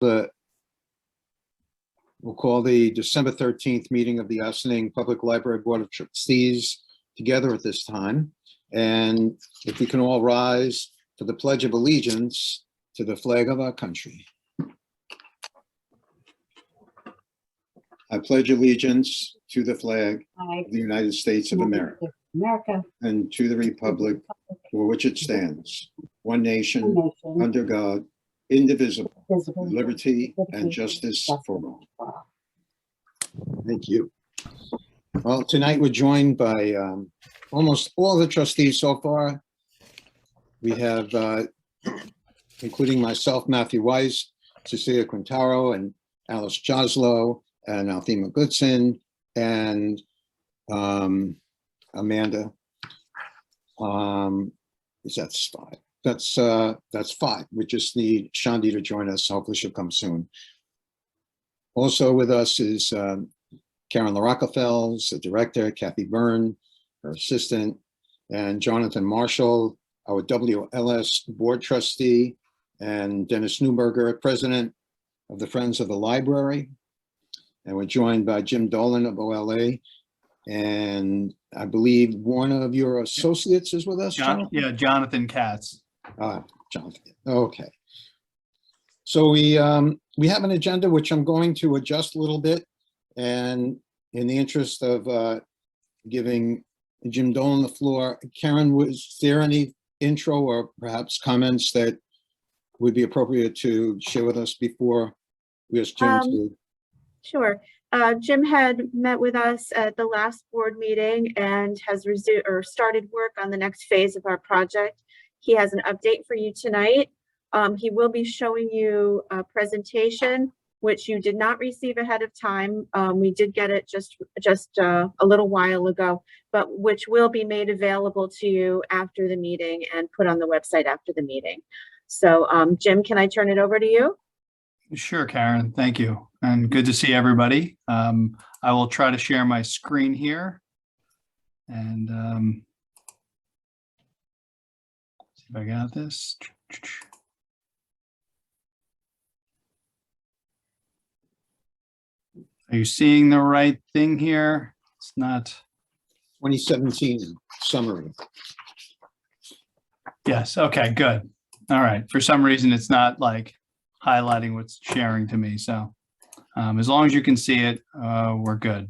We'll call the December 13th meeting of the Austining Public Library Board of Trustees together at this time. And if we can all rise for the Pledge of Allegiance to the flag of our country. I pledge allegiance to the flag of the United States of America and to the republic for which it stands, one nation, under God, indivisible, with liberty and justice for all. Thank you. Well, tonight we're joined by almost all the trustees so far. We have, including myself, Matthew Weiss, Cecilia Quintaro, and Alice Joslow, and Althema Goodson, and Amanda. That's five. That's five. We just need Shandi to join us. Hopefully she'll come soon. Also with us is Karen LaRockefels, the director, Kathy Byrne, her assistant, and Jonathan Marshall, our WLS board trustee, and Dennis Newberger, president of the Friends of the Library. And we're joined by Jim Dolan of OLA. And I believe one of your associates is with us, Jonathan? Yeah, Jonathan Katz. Jonathan, okay. So we have an agenda which I'm going to adjust a little bit. And in the interest of giving Jim Dolan the floor, Karen, was there any intro or perhaps comments that would be appropriate to share with us before we ask Jim to? Sure. Jim had met with us at the last board meeting and has started work on the next phase of our project. He has an update for you tonight. He will be showing you a presentation, which you did not receive ahead of time. We did get it just a little while ago, but which will be made available to you after the meeting and put on the website after the meeting. So Jim, can I turn it over to you? Sure, Karen, thank you. And good to see everybody. I will try to share my screen here. And see if I got this. Are you seeing the right thing here? It's not. 2017 summary. Yes, okay, good. All right, for some reason, it's not like highlighting what's sharing to me. So as long as you can see it, we're good.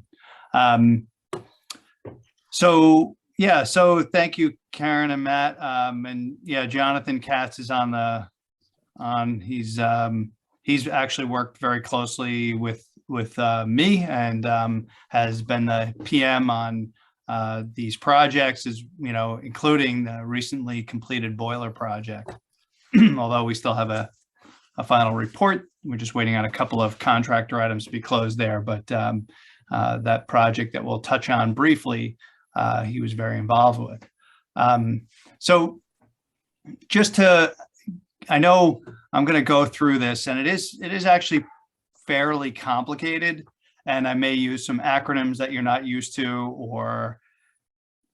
So thank you, Karen and Matt. And yeah, Jonathan Katz is he's actually worked very closely with me and has been the PM on these projects, including the recently completed boiler project. Although we still have a final report, we're just waiting on a couple of contractor items to be closed there. But that project that we'll touch on briefly, he was very involved with. So I know I'm going to go through this, and it is actually fairly complicated, and I may use some acronyms that you're not used to, or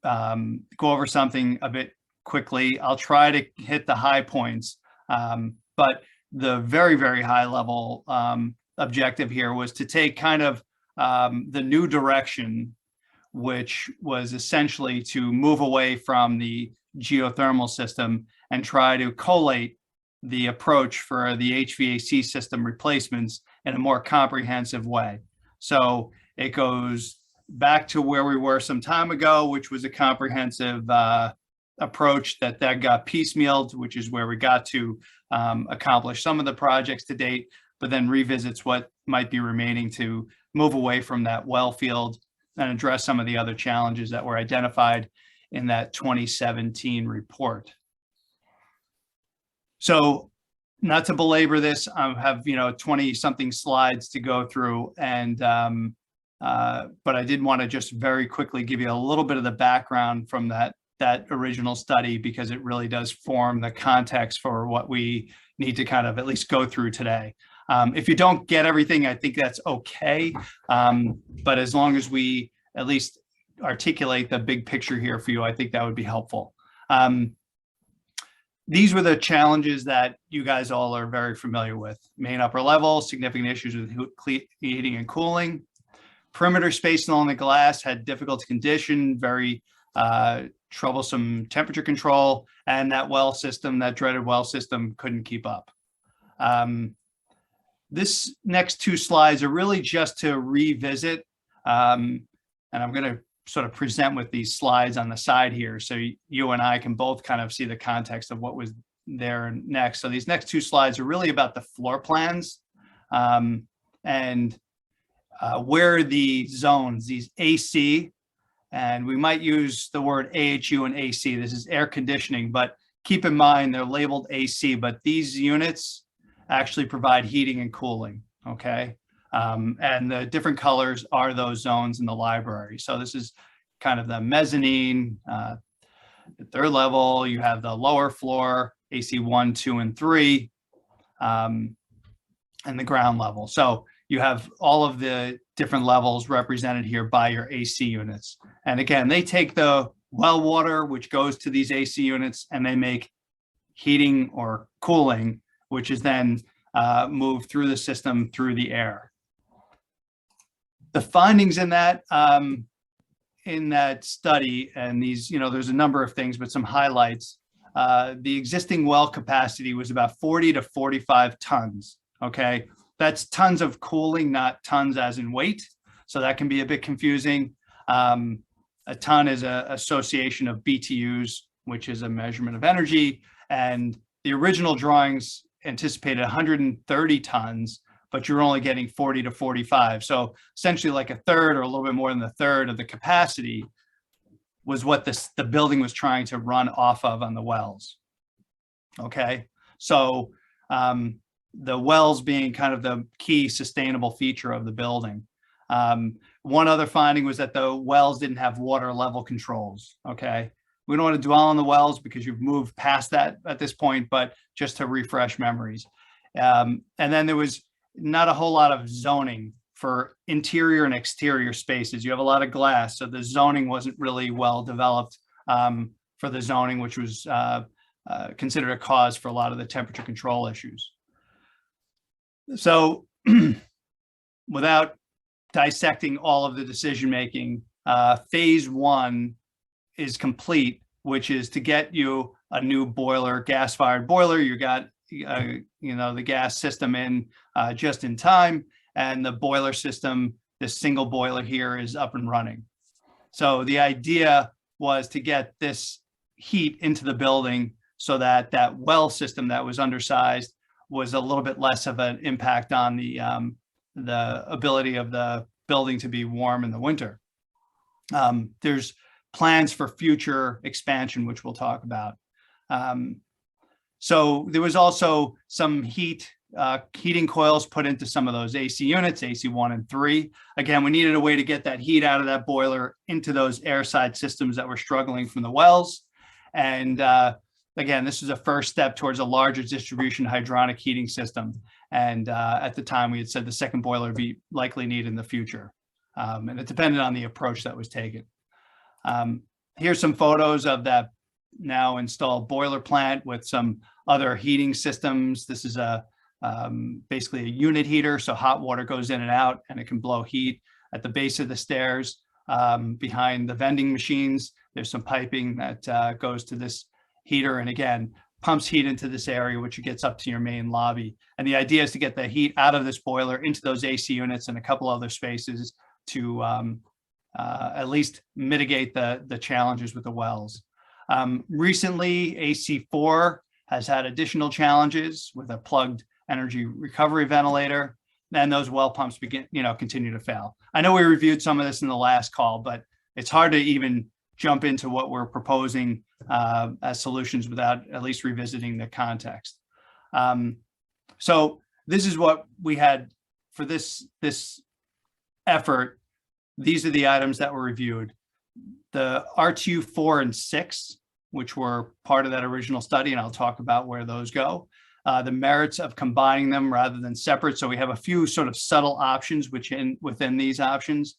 go over something a bit quickly. I'll try to hit the high points, but the very, very high level objective here was to take kind of the new direction, which was essentially to move away from the geothermal system and try to collate the approach for the HVAC system replacements in a more comprehensive way. So it goes back to where we were some time ago, which was a comprehensive approach that got piecemealed, which is where we got to accomplish some of the projects to date, but then revisits what might be remaining to move away from that well field and address some of the other challenges that were identified in that 2017 report. So not to belabor this, I have 20 something slides to go through, and but I did want to just very quickly give you a little bit of the background from that original study, because it really does form the context for what we need to kind of at least go through today. If you don't get everything, I think that's okay. But as long as we at least articulate the big picture here for you, I think that would be helpful. these were the challenges that you guys all are very familiar with. Main upper level, significant issues with heating and cooling. Perimeter space along the glass had difficult condition, very troublesome temperature control, and that well system, that dreaded well system, couldn't keep up. This next two slides are really just to revisit, and I'm going to sort of present with these slides on the side here, so you and I can both kind of see the context of what was there next. So these next two slides are really about the floor plans, and where the zones, these AC, and we might use the word AHU and AC. This is air conditioning, but keep in mind they're labeled AC, but these units actually provide heating and cooling, okay? And the different colors are those zones in the library. So this is kind of the mezzanine, the third level. You have the lower floor, AC 1, 2, and 3, and the ground level. So you have all of the different levels represented here by your AC units. And again, they take the well water, which goes to these AC units, and they make heating or cooling, which is then moved through the system through the air. The findings in that study, and these, there's a number of things, but some highlights. The existing well capacity was about 40 to 45 tons. Okay, that's tons of cooling, not tons as in weight. So that can be a bit confusing. A ton is an association of BTUs, which is a measurement of energy. And the original drawings anticipated 130 tons, but you're only getting 40 to 45. So essentially like a third or a little bit more than a third of the capacity was what the building was trying to run off of on the wells. Okay, so the wells being kind of the key sustainable feature of the building. One other finding was that the wells didn't have water level controls. Okay, we don't want to dwell on the wells because you've moved past that at this point, but just to refresh memories. And then there was not a whole lot of zoning for interior and exterior spaces. You have a lot of glass, so the zoning wasn't really well developed for the zoning, which was considered a cause for a lot of the temperature control issues. So without dissecting all of the decision-making, phase one is complete, which is to get you a new boiler, gas-fired boiler. You got, the gas system in just in time, and the boiler system, this single boiler here, is up and running. So the idea was to get this heat into the building so that that well system that was undersized was a little bit less of an impact on the ability of the building to be warm in the winter. There's plans for future expansion, which we'll talk about. So there was also some heating coils put into some of those AC units, AC 1 and 3. Again, we needed a way to get that heat out of that boiler into those airside systems that were struggling from the wells. And again, this is a first step towards a larger distribution hydronic heating system. And at the time, we had said the second boiler would be likely needed in the future. And it depended on the approach that was taken. Here's some photos of that now installed boiler plant with some other heating systems. This is basically a unit heater, so hot water goes in and out, and it can blow heat. At the base of the stairs, behind the vending machines, there's some piping that goes to this heater, and again, pumps heat into this area, which gets up to your main lobby. And the idea is to get the heat out of this boiler into those AC units and a couple other spaces to at least mitigate the challenges with the wells. Recently, AC4 has had additional challenges with a plugged energy recovery ventilator, and those well pumps continue to fail. I know we reviewed some of this in the last call, but it's hard to even jump into what we're proposing as solutions without at least revisiting the context. So this is what we had for this effort. These are the items that were reviewed. The RTU 4 and 6, which were part of that original study, and I'll talk about where those go. The merits of combining them rather than separate. So we have a few sort of subtle options within these options.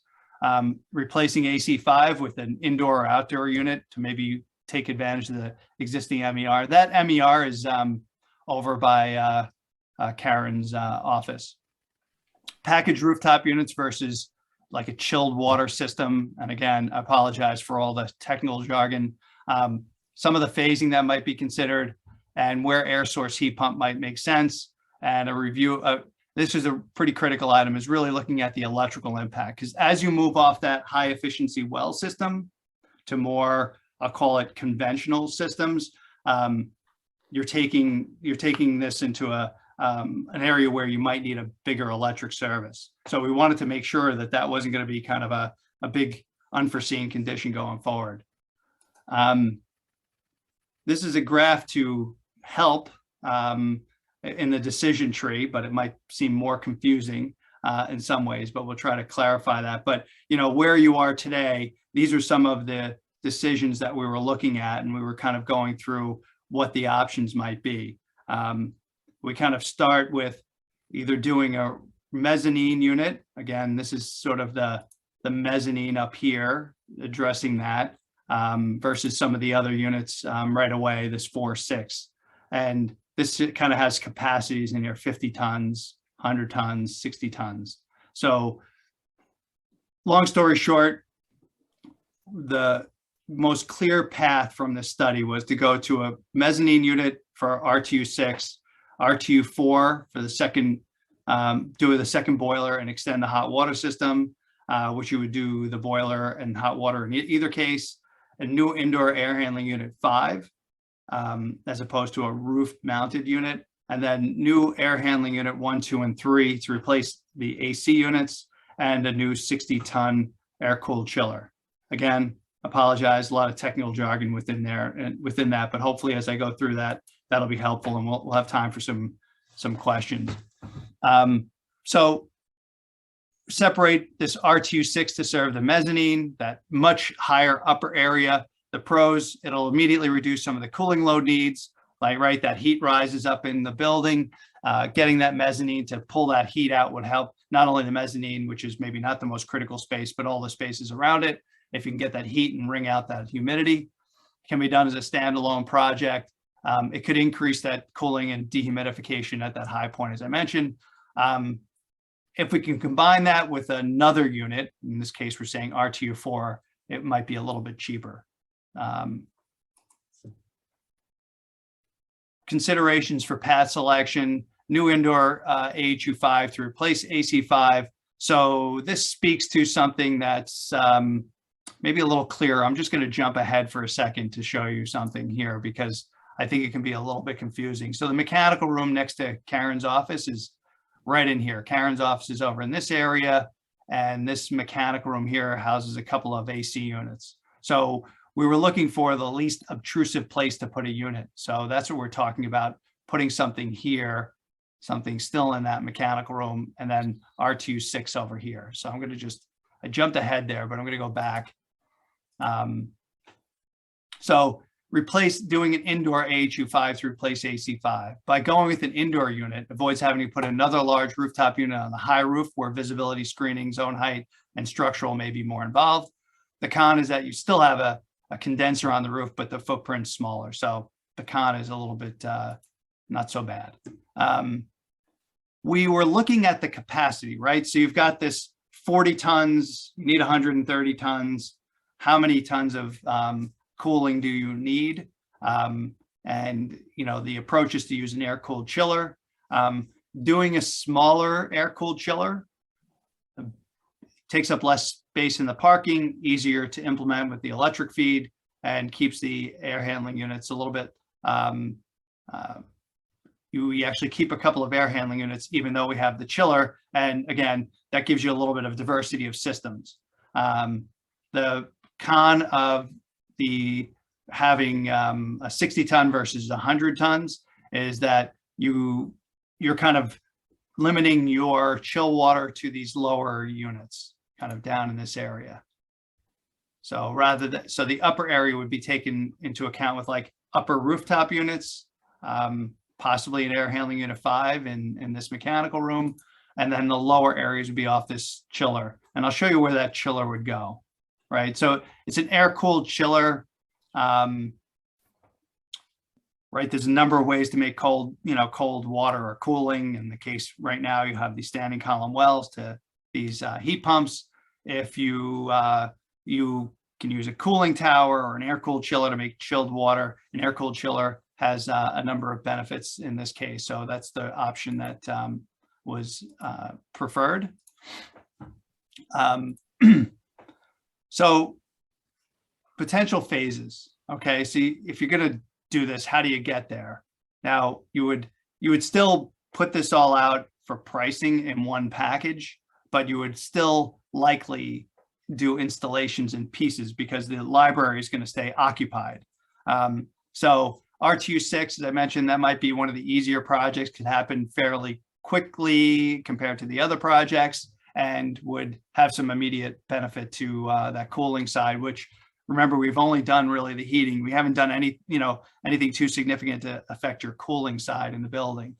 Replacing AC5 with an indoor or outdoor unit to maybe take advantage of the existing MER. That MER is over by Karen's office. Packaged rooftop units versus like a chilled water system. And again, I apologize for all the technical jargon. Some of the phasing that might be considered and where air source heat pump might make sense. And a review of, this is a pretty critical item, is really looking at the electrical impact. Because as you move off that high efficiency well system to more, I'll call it conventional systems, you're taking this into an area where you might need a bigger electric service. So we wanted to make sure that that wasn't going to be kind of a big unforeseen condition going forward. This is a graph to help in the decision tree, but it might seem more confusing in some ways, but we'll try to clarify that. But, you know, where you are today, these are some of the decisions that we were looking at, and we were kind of going through what the options might be. We kind of start with either doing a mezzanine unit. Again, this is sort of the mezzanine up here, addressing that versus some of the other units right away, this 4-6. And this kind of has capacities in here, 50 tons, 100 tons, 60 tons. So long story short, the most clear path from this study was to go to a mezzanine unit for RTU6, RTU4 for the second, do the second boiler and extend the hot water system, which you would do the boiler and hot water in either case, a new indoor air handling unit 5, as opposed to a roof mounted unit, and then new air handling unit 1, 2, and 3 to replace the AC units, and a new 60-ton air-cooled chiller. Again, apologize, a lot of technical jargon within there and within that, but hopefully as I go through that, that'll be helpful, and we'll have time for some questions. So separate this RTU6 to serve the mezzanine, that much higher upper area. The pros, it'll immediately reduce some of the cooling load needs, like, right, that heat rises up in the building. Getting that mezzanine to pull that heat out would help not only the mezzanine, which is maybe not the most critical space, but all the spaces around it. If you can get that heat and wring out that humidity, it can be done as a standalone project. It could increase that cooling and dehumidification at that high point, as I mentioned. If we can combine that with another unit, in this case, we're saying RTU4, it might be a little bit cheaper. Considerations for path selection, new indoor AHU5 to replace AC5. So this speaks to something that's maybe a little clearer. I'm just going to jump ahead for a second to show you something here, because I think it can be a little bit confusing. So the mechanical room next to Karen's office is right in here. Karen's office is over in this area, and this mechanical room here houses a couple of AC units. So we were looking for the least obtrusive place to put a unit. So that's what we're talking about, putting something here, something still in that mechanical room, and then RTU6 over here. So I'm going to I jumped ahead there, but I'm going to go back. So doing an indoor AHU5 to replace AC5. By going with an indoor unit, avoids having to put another large rooftop unit on the high roof where visibility, screening, zone height, and structural may be more involved. The con is that you still have a condenser on the roof, but the footprint's smaller. So the con is a little bit not so bad. We were looking at the capacity, right? So you've got this 40 tons, you need 130 tons. How many tons of cooling do you need? And, you know, the approach is to use an air-cooled chiller. Doing a smaller air-cooled chiller takes up less space in the parking, easier to implement with the electric feed, and keeps the air handling units a little bit, you actually keep a couple of air handling units, even though we have the chiller. And again, that gives you a little bit of diversity of systems. The con of having a 60 ton versus 100 tons is that you're kind of limiting your chill water to these lower units, kind of down in this area. So so the upper area would be taken into account with like upper rooftop units, possibly an air handling unit 5 in this mechanical room. And then the lower areas would be off this chiller. And I'll show you where that chiller would go, right? So it's an air-cooled chiller. Right, there's a number of ways to make cold water or cooling. In the case right now, you have these standing column wells to these heat pumps. If you you can use a cooling tower or an air-cooled chiller to make chilled water. An air-cooled chiller has a number of benefits in this case, so that's the option that was preferred. So potential phases. Okay, so if you're going to do this, how do you get there? Now, you would still put this all out for pricing in one package, but you would still likely do installations in pieces because the library is going to stay occupied. So RTU 6, as I mentioned, that might be one of the easier projects, could happen fairly quickly compared to the other projects, and would have some immediate benefit to that cooling side, which, remember, we've only done really the heating. We haven't done anything too significant to affect your cooling side in the building.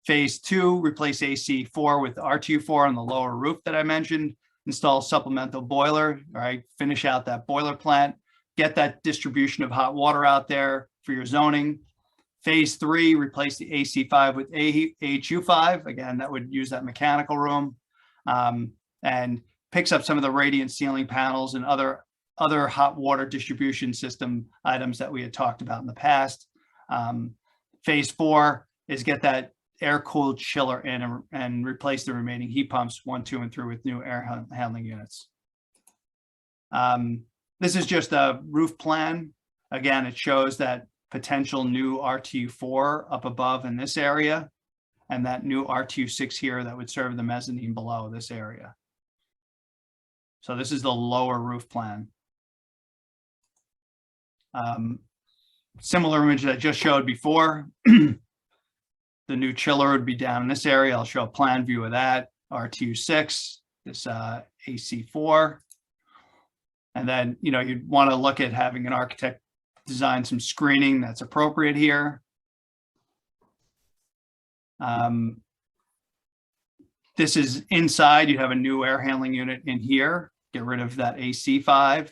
Phase 2, replace AC4 with RTU4 on the lower roof that I mentioned. Install supplemental boiler, all right, finish out that boiler plant, get that distribution of hot water out there for your zoning. Phase 3, replace the AC5 with AHU5. Again, that would use that mechanical room, and picks up some of the radiant ceiling panels and other hot water distribution system items that we had talked about in the past. Phase 4 is get that air-cooled chiller in and replace the remaining heat pumps 1, 2, and 3 with new air handling units. This is just a roof plan. Again, it shows that potential new RTU4 up above in this area, and that new RTU6 here that would serve the mezzanine below this area. So this is the lower roof plan. Similar image that I just showed before. The new chiller would be down in this area. I'll show a plan view of that. RTU6, this AC4. And then, you'd want to look at having an architect design some screening that's appropriate here. This is inside. You have a new air handling unit in here. Get rid of that AC5.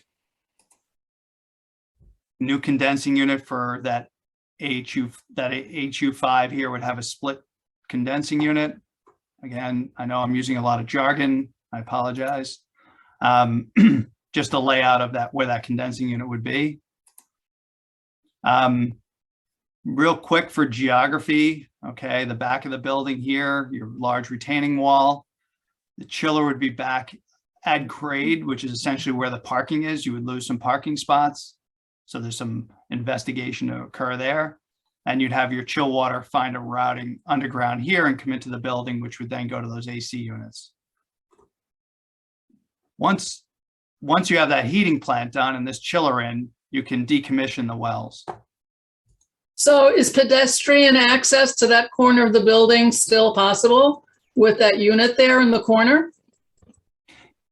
New condensing unit for that AHU5 here would have a split condensing unit. Again, I know I'm using a lot of jargon. I apologize. Just a layout of that, where that condensing unit would be. Real quick for geography. Okay, the back of the building here, your large retaining wall. The chiller would be back at grade, which is essentially where the parking is. You would lose some parking spots. So there's some investigation to occur there. And you'd have your chill water find a routing underground here and come into the building, which would then go to those AC units. Once you have that heating plant done and this chiller in, you can decommission the wells. So is pedestrian access to that corner of the building still possible with that unit there in the corner?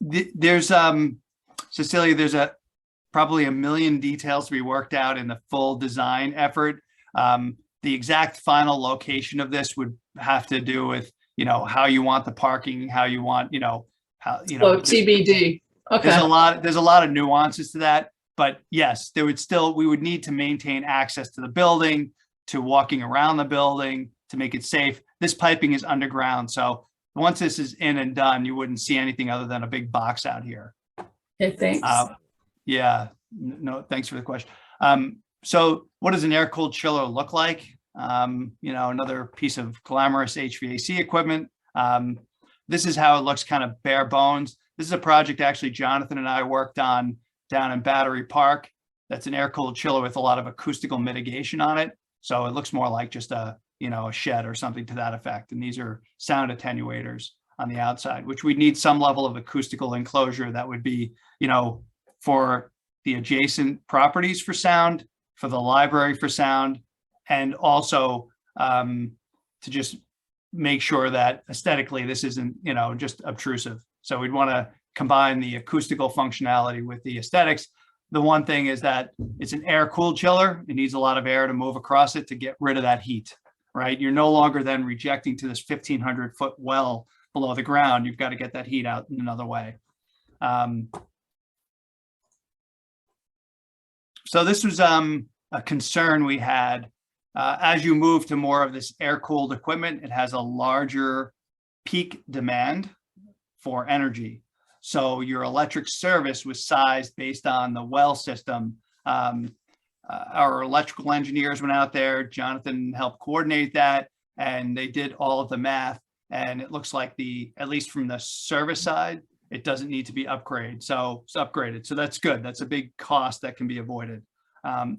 There's, Cecilia, there's probably a million details to be worked out in the full design effort. The exact final location of this would have to do with, how you want the parking, how you want, how, So TBD. Okay. There's a lot of nuances to that, but yes, we would need to maintain access to the building, to walking around the building, to make it safe. This piping is underground. So once this is in and done, you wouldn't see anything other than a big box out here. Okay, thanks. Yeah, no, thanks for the question. So what does an air-cooled chiller look like? Another piece of glamorous HVAC equipment. This is how it looks, kind of bare bones. This is a project actually Jonathan and I worked on down in Battery Park. That's an air-cooled chiller with a lot of acoustical mitigation on it. So it looks more like just a shed or something to that effect. And these are sound attenuators on the outside, which we need some level of acoustical enclosure that would be, for the adjacent properties for sound, for the library for sound, and also to just make sure that aesthetically this isn't, just obtrusive. So we'd want to combine the acoustical functionality with the aesthetics. The one thing is that it's an air-cooled chiller. It needs a lot of air to move across it to get rid of that heat, right? You're no longer then rejecting to this 1,500-foot well below the ground. You've got to get that heat out in another way. So this was a concern we had. As you move to more of this air-cooled equipment, it has a larger peak demand for energy. So your electric service was sized based on the well system. Our electrical engineers went out there, Jonathan helped coordinate that, and they did all of the math. And it looks like at least from the service side, it doesn't need to be upgraded. So it's upgraded. So that's good. That's a big cost that can be avoided.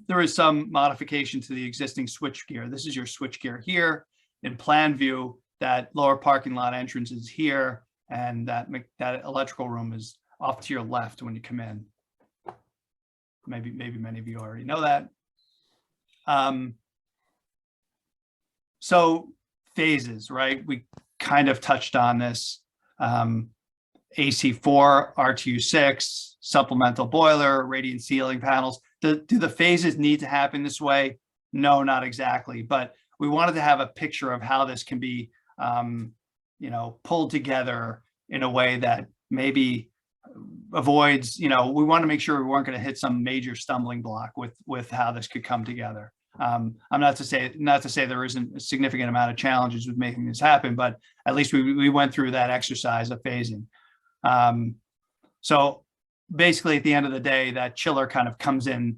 There is some modification to the existing switchgear. This is your switchgear here. In plan view, that lower parking lot entrance is here, and that electrical room is off to your left when you come in. Maybe many of you already know that. So phases, right? We kind of touched on this. AC4, RTU6, supplemental boiler, radiant ceiling panels. Do the phases need to happen this way? No, not exactly. But we wanted to have a picture of how this can be, pulled together in a way that maybe avoids, we want to make sure we weren't going to hit some major stumbling block with how this could come together. I'm not to say there isn't a significant amount of challenges with making this happen, but at least we went through that exercise of phasing. So basically at the end of the day, that chiller kind of comes in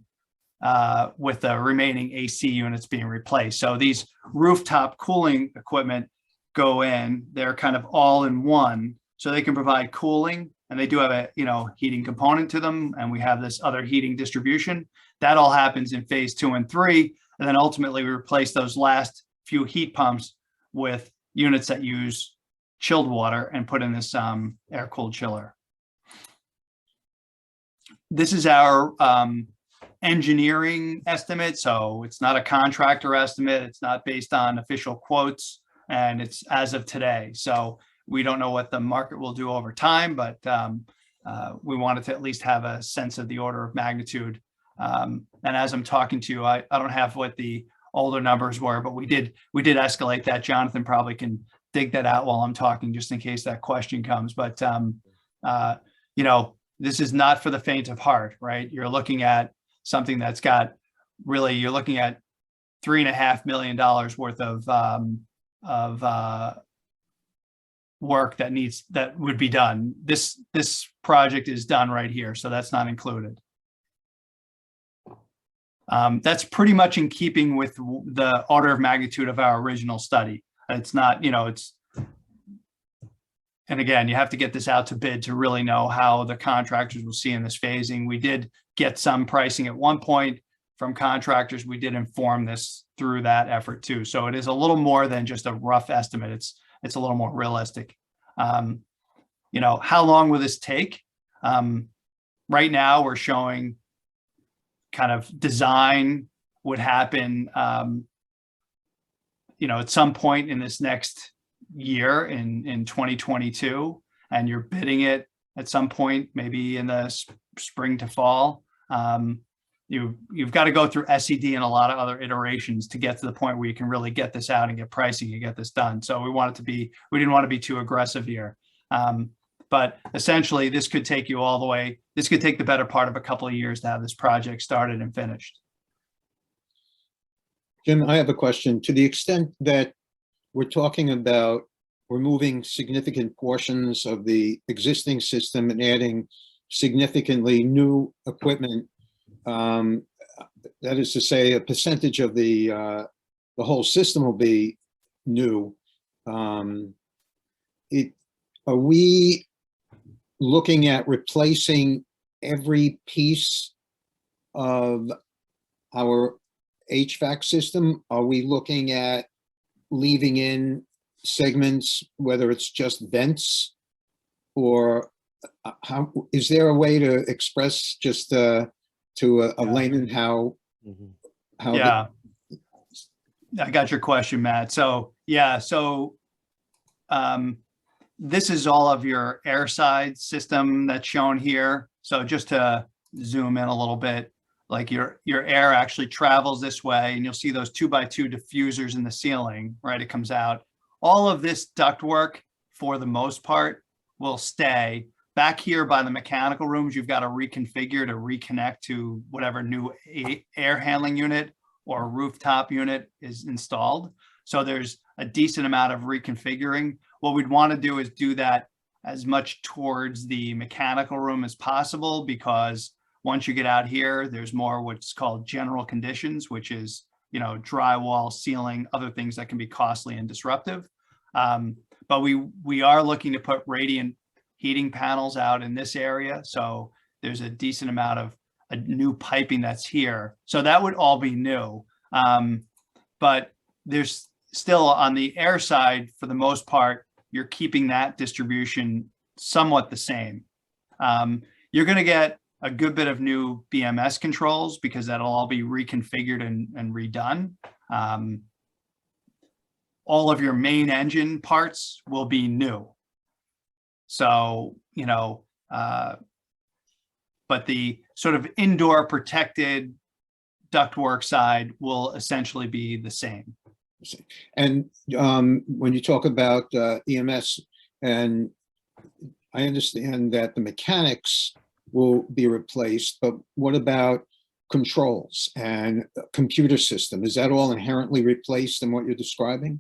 with the remaining AC units being replaced. So these rooftop cooling equipment go in, they're kind of all in one, so they can provide cooling, and they do have a heating component to them, and we have this other heating distribution. That all happens in phase 2 and 3, and then ultimately we replace those last few heat pumps with units that use chilled water and put in this air-cooled chiller. This is our engineering estimate, so it's not a contractor estimate, it's not based on official quotes, and it's as of today. So we don't know what the market will do over time, but we wanted to at least have a sense of the order of magnitude. And as I'm talking to you, I don't have what the older numbers were, but we did escalate that. Jonathan probably can dig that out while I'm talking, just in case that question comes. But this is not for the faint of heart, right? You're looking at something that's got really, you're looking at $3.5 million worth of work that would be done. This project is done right here, so that's not included. That's pretty much in keeping with the order of magnitude of our original study. It's not, and again, you have to get this out to bid to really know how the contractors will see in this phasing. We did get some pricing at one point from contractors. We did inform this through that effort too. So it is a little more than just a rough estimate. It's a little more realistic. How long will this take? Right now we're showing kind of design would happen, at some point in this next year in 2022, and you're bidding it at some point, maybe in the spring to fall. You've got to go through SED and a lot of other iterations to get to the point where you can really get this out and get pricing and get this done. So we didn't want to be too aggressive here. But essentially this could take you all the way. This could take the better part of a couple of years to have this project started and finished. Jim, I have a question. To the extent that we're talking about removing significant portions of the existing system and adding significantly new equipment, that is to say, a percentage of the whole system will be new. Are we looking at replacing every piece of our HVAC system? Are we looking at leaving in segments, whether it's just vents, or how is there a way to express just to a layman how yeah, I got your question, Matt. So this is all of your air side system that's shown here. So just to zoom in a little bit, like your air actually travels this way, and you'll see those 2x2 diffusers in the ceiling, right? It comes out. All of this ductwork, for the most part, will stay. back here by the mechanical rooms, you've got to reconfigure to reconnect to whatever new air handling unit or rooftop unit is installed. So there's a decent amount of reconfiguring. What we'd want to do is do that as much towards the mechanical room as possible, because once you get out here, there's more what's called general conditions, which is, drywall, ceiling, other things that can be costly and disruptive. But we are looking to put radiant heating panels out in this area. So there's a decent amount of new piping that's here. So that would all be new. But there's still on the air side, for the most part, you're keeping that distribution somewhat the same. You're going to get a good bit of new BMS controls because that'll all be reconfigured and redone. All of your main engine parts will be new. So, but the sort of indoor protected ductwork side will essentially be the same. And when you talk about EMS, and I understand that the mechanics will be replaced, but what about controls and computer system? Is that all inherently replaced in what you're describing?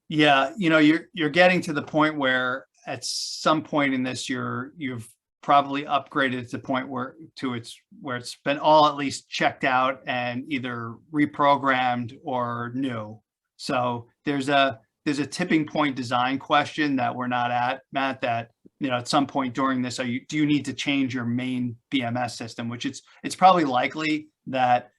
Yeah, you're getting to the point where at some point in this, you've probably upgraded to the point where it's been all at least checked out and either reprogrammed or new. So there's a tipping point design question that we're not at, Matt, that at some point during this, do you need to change your main BMS system, which it's probably likely that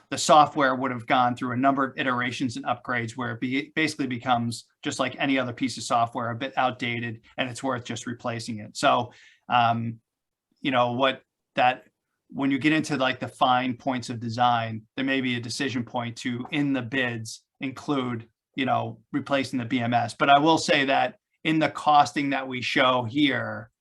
the software would have gone through a number of iterations and upgrades where it basically becomes just like any other piece of software, a bit outdated, and it's worth just replacing it. So, when you get into like the fine points of design, there may be a decision point to, in the bids, include, replacing the BMS. But I will say that in the costing that we show here,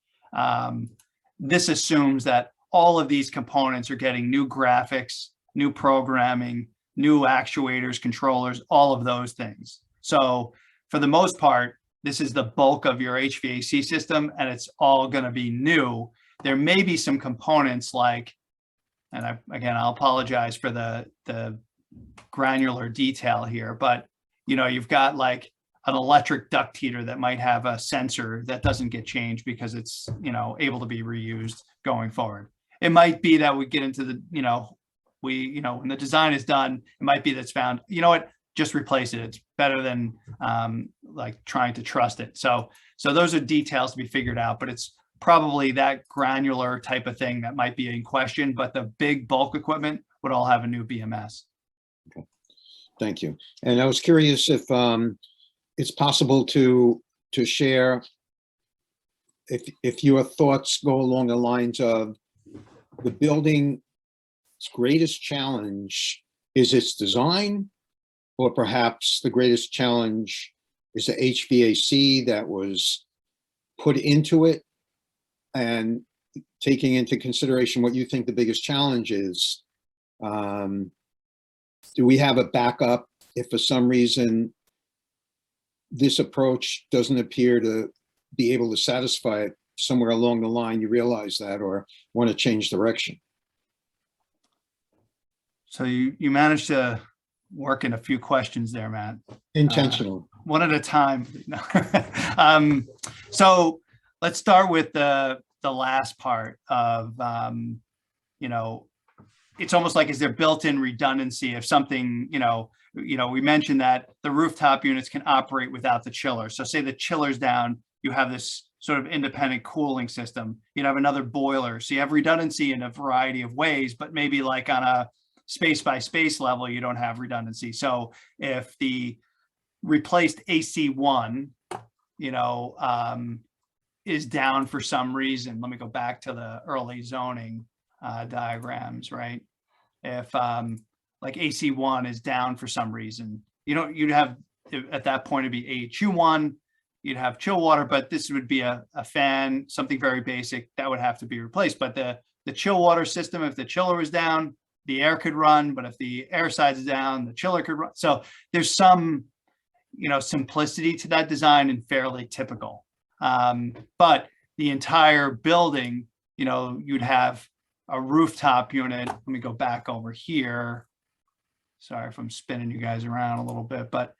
this assumes that all of these components are getting new graphics, new programming, new actuators, controllers, all of those things. So for the most part, this is the bulk of your HVAC system, and it's all going to be new. There may be some components like, and I'll apologize for the granular detail here, but you've got like an electric duct heater that might have a sensor that doesn't get changed because it's able to be reused going forward. It might be that we get into the when the design is done, it might be that's found, just replace it. It's better than like trying to trust it. So those are details to be figured out, but it's probably that granular type of thing that might be in question, but the big bulk equipment would all have a new BMS. Okay. Thank you. And I was curious if it's possible to share if your thoughts go along the lines of the building's greatest challenge is its design, or perhaps the greatest challenge is the HVAC that was put into it, and taking into consideration what you think the biggest challenge is. Do we have a backup if for some reason this approach doesn't appear to be able to satisfy it somewhere along the line, you realize that, or want to change direction? So you managed to work in a few questions there, Matt. Intentional. One at a time. So let's start with the last part of, it's almost like, is there built-in redundancy if something, we mentioned that the rooftop units can operate without the chiller. So say the chiller's down, you have this sort of independent cooling system. You'd have another boiler. So you have redundancy in a variety of ways, but maybe like on a space by space level, you don't have redundancy. So if the replaced AC1, is down for some reason, let me go back to the early zoning diagrams, right? If like AC1 is down for some reason, you'd have, at that point it'd be AHU1, you'd have chill water, but this would be a fan, something very basic that would have to be replaced. But the chill water system, if the chiller is down, the air could run, but if the air side is down, the chiller could run. So there's some, simplicity to that design and fairly typical. But the entire building, you know, you'd have a rooftop unit. Let me go back over here. Sorry if I'm spinning you guys around a little bit, but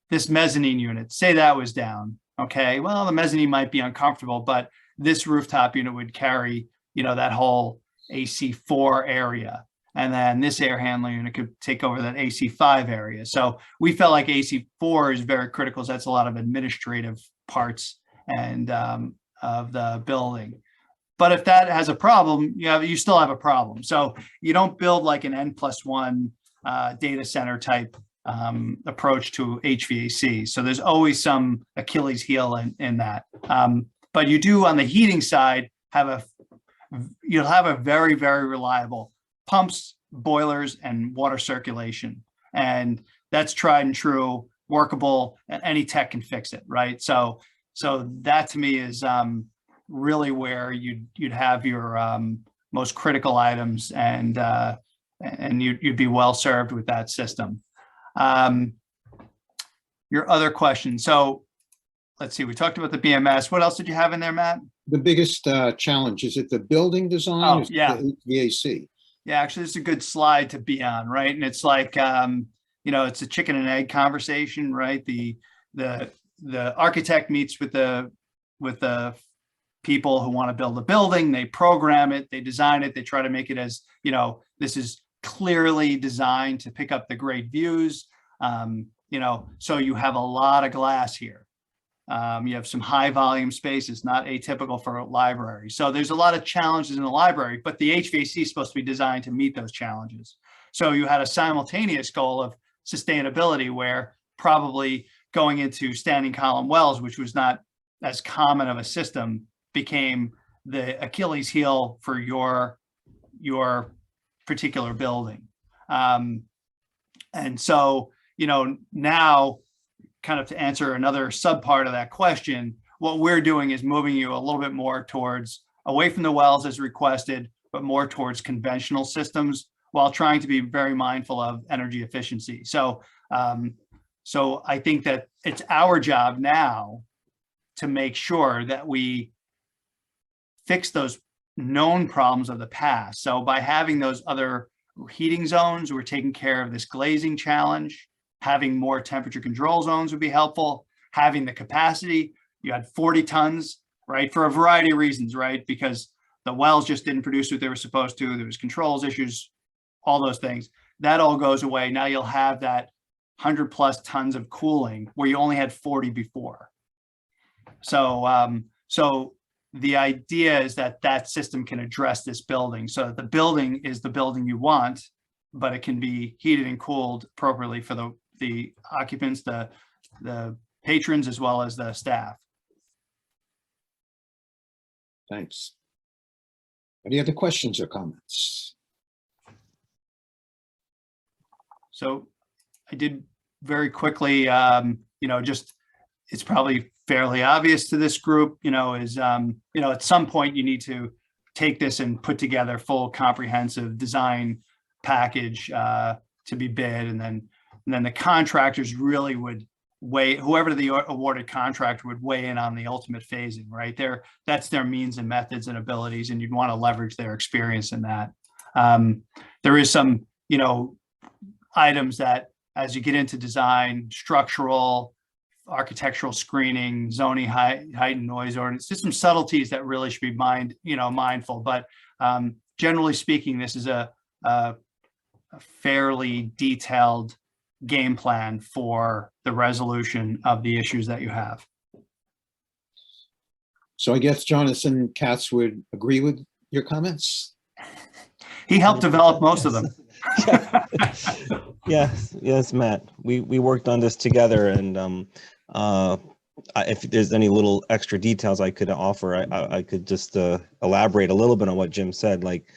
this mezzanine unit, say that was down. Okay, well, the mezzanine might be uncomfortable, but this rooftop unit would carry, you know, that whole AC4 area. And then this air handling unit could take over that AC5 area. So we felt like AC4 is very critical. So that's a lot of administrative parts and of the building. But if that has a problem, you still have a problem. So you don't build like an N+1 data center type approach to HVAC. So there's always some Achilles heel in that. But you do on the heating side you'll have a very, very reliable pumps, boilers, and water circulation. And that's tried and true, workable, and any tech can fix it, right? So that to me is really where you'd have your most critical items, and you'd be well served with that system. Your other question. So let's see, we talked about the BMS. What else did you have in there, Matt? The biggest challenge, is it the building design? Oh, or is it yeah. the HVAC? Yeah, actually, it's a good slide to be on, right? And it's like, you know, it's a chicken and egg conversation, right? The architect meets with the people who want to build a building. They program it, they design it, they try to make it as, you know, this is clearly designed to pick up the great views. You know, so you have a lot of glass here. You have some high volume spaces, not atypical for a library. So there's a lot of challenges in the library, but the HVAC is supposed to be designed to meet those challenges. So you had a simultaneous goal of sustainability, where probably going into standing column wells, which was not as common of a system, became the Achilles heel for your particular building. And so, you know, now, kind of to answer another sub part of that question, what we're doing is moving you a little bit more towards away from the wells as requested, but more towards conventional systems, while trying to be very mindful of energy efficiency. So, so I think that it's our job now to make sure that we fix those known problems of the past. So by having those other heating zones, we're taking care of this glazing challenge. Having more temperature control zones would be helpful. Having the capacity, you had 40 tons, right? For a variety of reasons, right? Because the wells just didn't produce what they were supposed to. There was controls issues, all those things. That all goes away. Now you'll have that 100+ tons of cooling where you only had 40 before. So, so the idea is that that system can address this building, so that the building is the building you want, but it can be heated and cooled appropriately for the occupants, the patrons, as well as the staff. Thanks. Any other questions or comments? So I did very quickly, you know, just, it's probably fairly obvious to this group, you know, is, you know, at some point you need to take this and put together full comprehensive design package to be bid, and then the contractors really would weigh, whoever the awarded contractor would weigh in on the ultimate phasing, right? That's their means and methods and abilities, and you'd want to leverage their experience in that. There is some, you know, items that as you get into design, structural, architectural screening, zoning, height and noise ordinance, just some subtleties that really should be mindful. But generally speaking, this is a fairly detailed game plan for the resolution of the issues that you have. So I guess Jonathan Katz would agree with your comments? He helped develop most of them. Yes, Matt. We worked on this together, and if there's any little extra details I could offer, I could just elaborate a little bit on what Jim said. Like,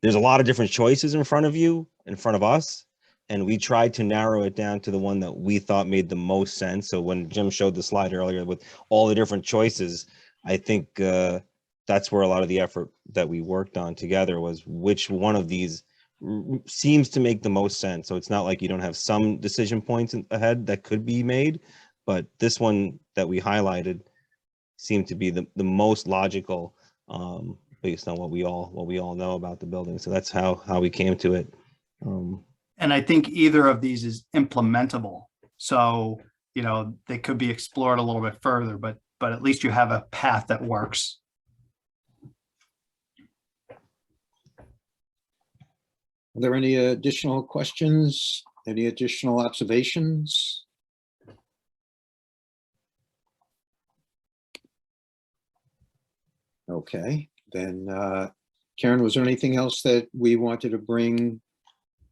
there's a lot of different choices in front of us, and we tried to narrow it down to the one that we thought made the most sense. So when Jim showed the slide earlier with all the different choices, I think that's where a lot of the effort that we worked on together was which one of these seems to make the most sense. So it's not like you don't have some decision points ahead that could be made, but this one that we highlighted seemed to be the most logical, based on what we all know about the building. So that's how we came to it. And I think either of these is implementable. So, you know, they could be explored a little bit further, but at least you have a path that works. Are there any additional questions? Any additional observations? Okay, then, Karen, was there anything else that we wanted to bring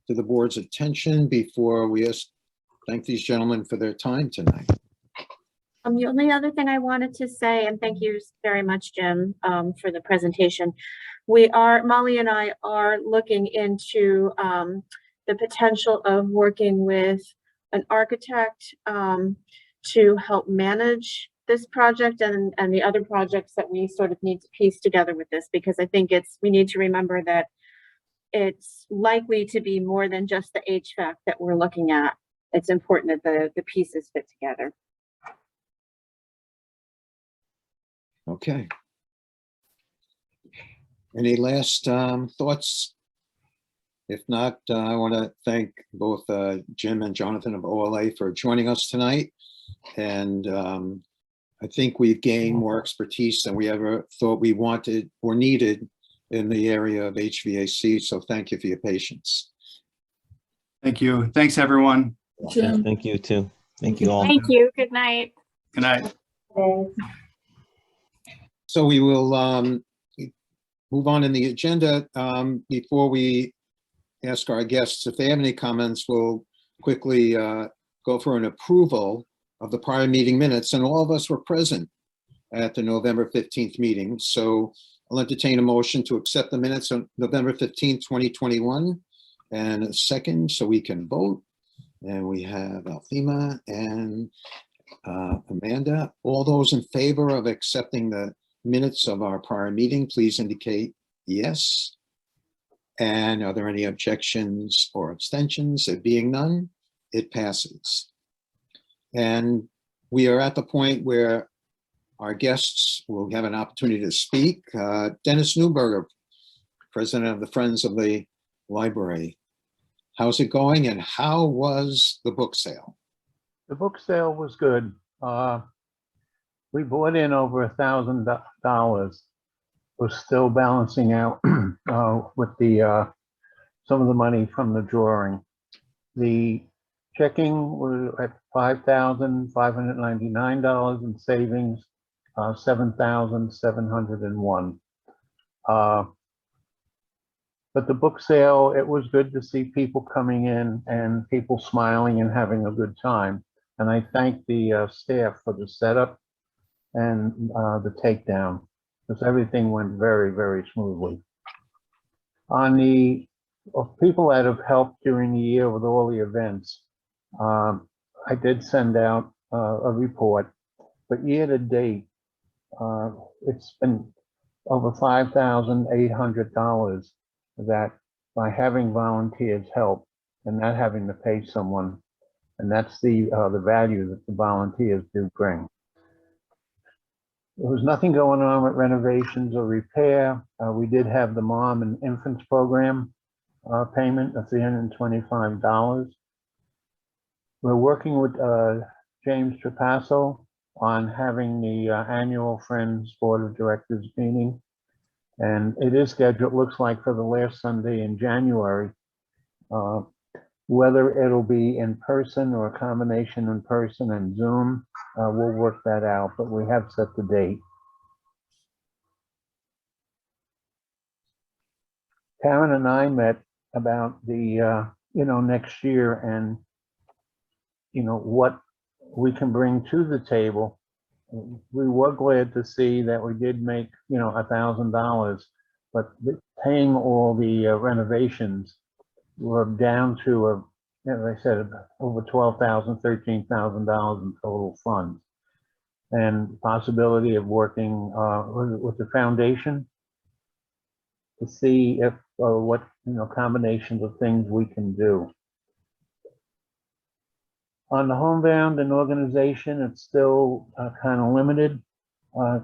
to the board's attention before we thank these gentlemen for their time tonight? The only other thing I wanted to say, and thank you very much, Jim, for the presentation. Molly and I are looking into the potential of working with an architect to help manage this project and the other projects that we sort of need to piece together with this, because I think we need to remember that it's likely to be more than just the HVAC that we're looking at. It's important that the pieces fit together. Okay. Any last thoughts? If not, I want to thank both Jim and Jonathan of OLA for joining us tonight. And I think we've gained more expertise than we ever thought we wanted or needed in the area of HVAC. So thank you for your patience. Thank you. Thanks, everyone. Jim. Thank you too. Thank you all. Thank you. Good night. Good night. So we will move on in the agenda. Before we ask our guests if they have any comments, we'll quickly go for an approval of the prior meeting minutes, and all of us were present at the November 15th meeting. So I'll entertain a motion to accept the minutes on November 15th, 2021, and a second so we can vote. And we have Althema and Amanda. All those in favor of accepting the minutes of our prior meeting, please indicate yes. And are there any objections or abstentions? There being none, it passes. And we are at the point where our guests will have an opportunity to speak. Dennis Newberger, president of the Friends of the Library. How's it going, and how was the book sale? The book sale was good. We bought in over $1,000. We're still balancing out with the some of the money from the drawing. The checking was at $5,599 and savings $7,701. But the book sale, it was good to see people coming in and people smiling and having a good time. And I thank the staff for the setup and the takedown, because everything went very, very smoothly. On the people that have helped during the year with all the events, I did send out a report, but year to date, it's been over $5,800 that by having volunteers help and not having to pay someone, and that's the value that the volunteers do bring. There was nothing going on with renovations or repair. We did have the Mom and Infants Program payment of $325. We're working with James Trapasso on having the annual Friends Board of Directors meeting. And it is scheduled, looks like, for the last Sunday in January. Whether it'll be in person or a combination in person and Zoom, we'll work that out, but we have set the date. Karen and I met about the, next year and, what we can bring to the table. We were glad to see that we did make, $1,000, but paying all the renovations, we're down to, as I said, over $12,000, $13,000 in total funds. And possibility of working with the foundation to see if what combinations of things we can do. On the homebound and organization, it's still kind of limited.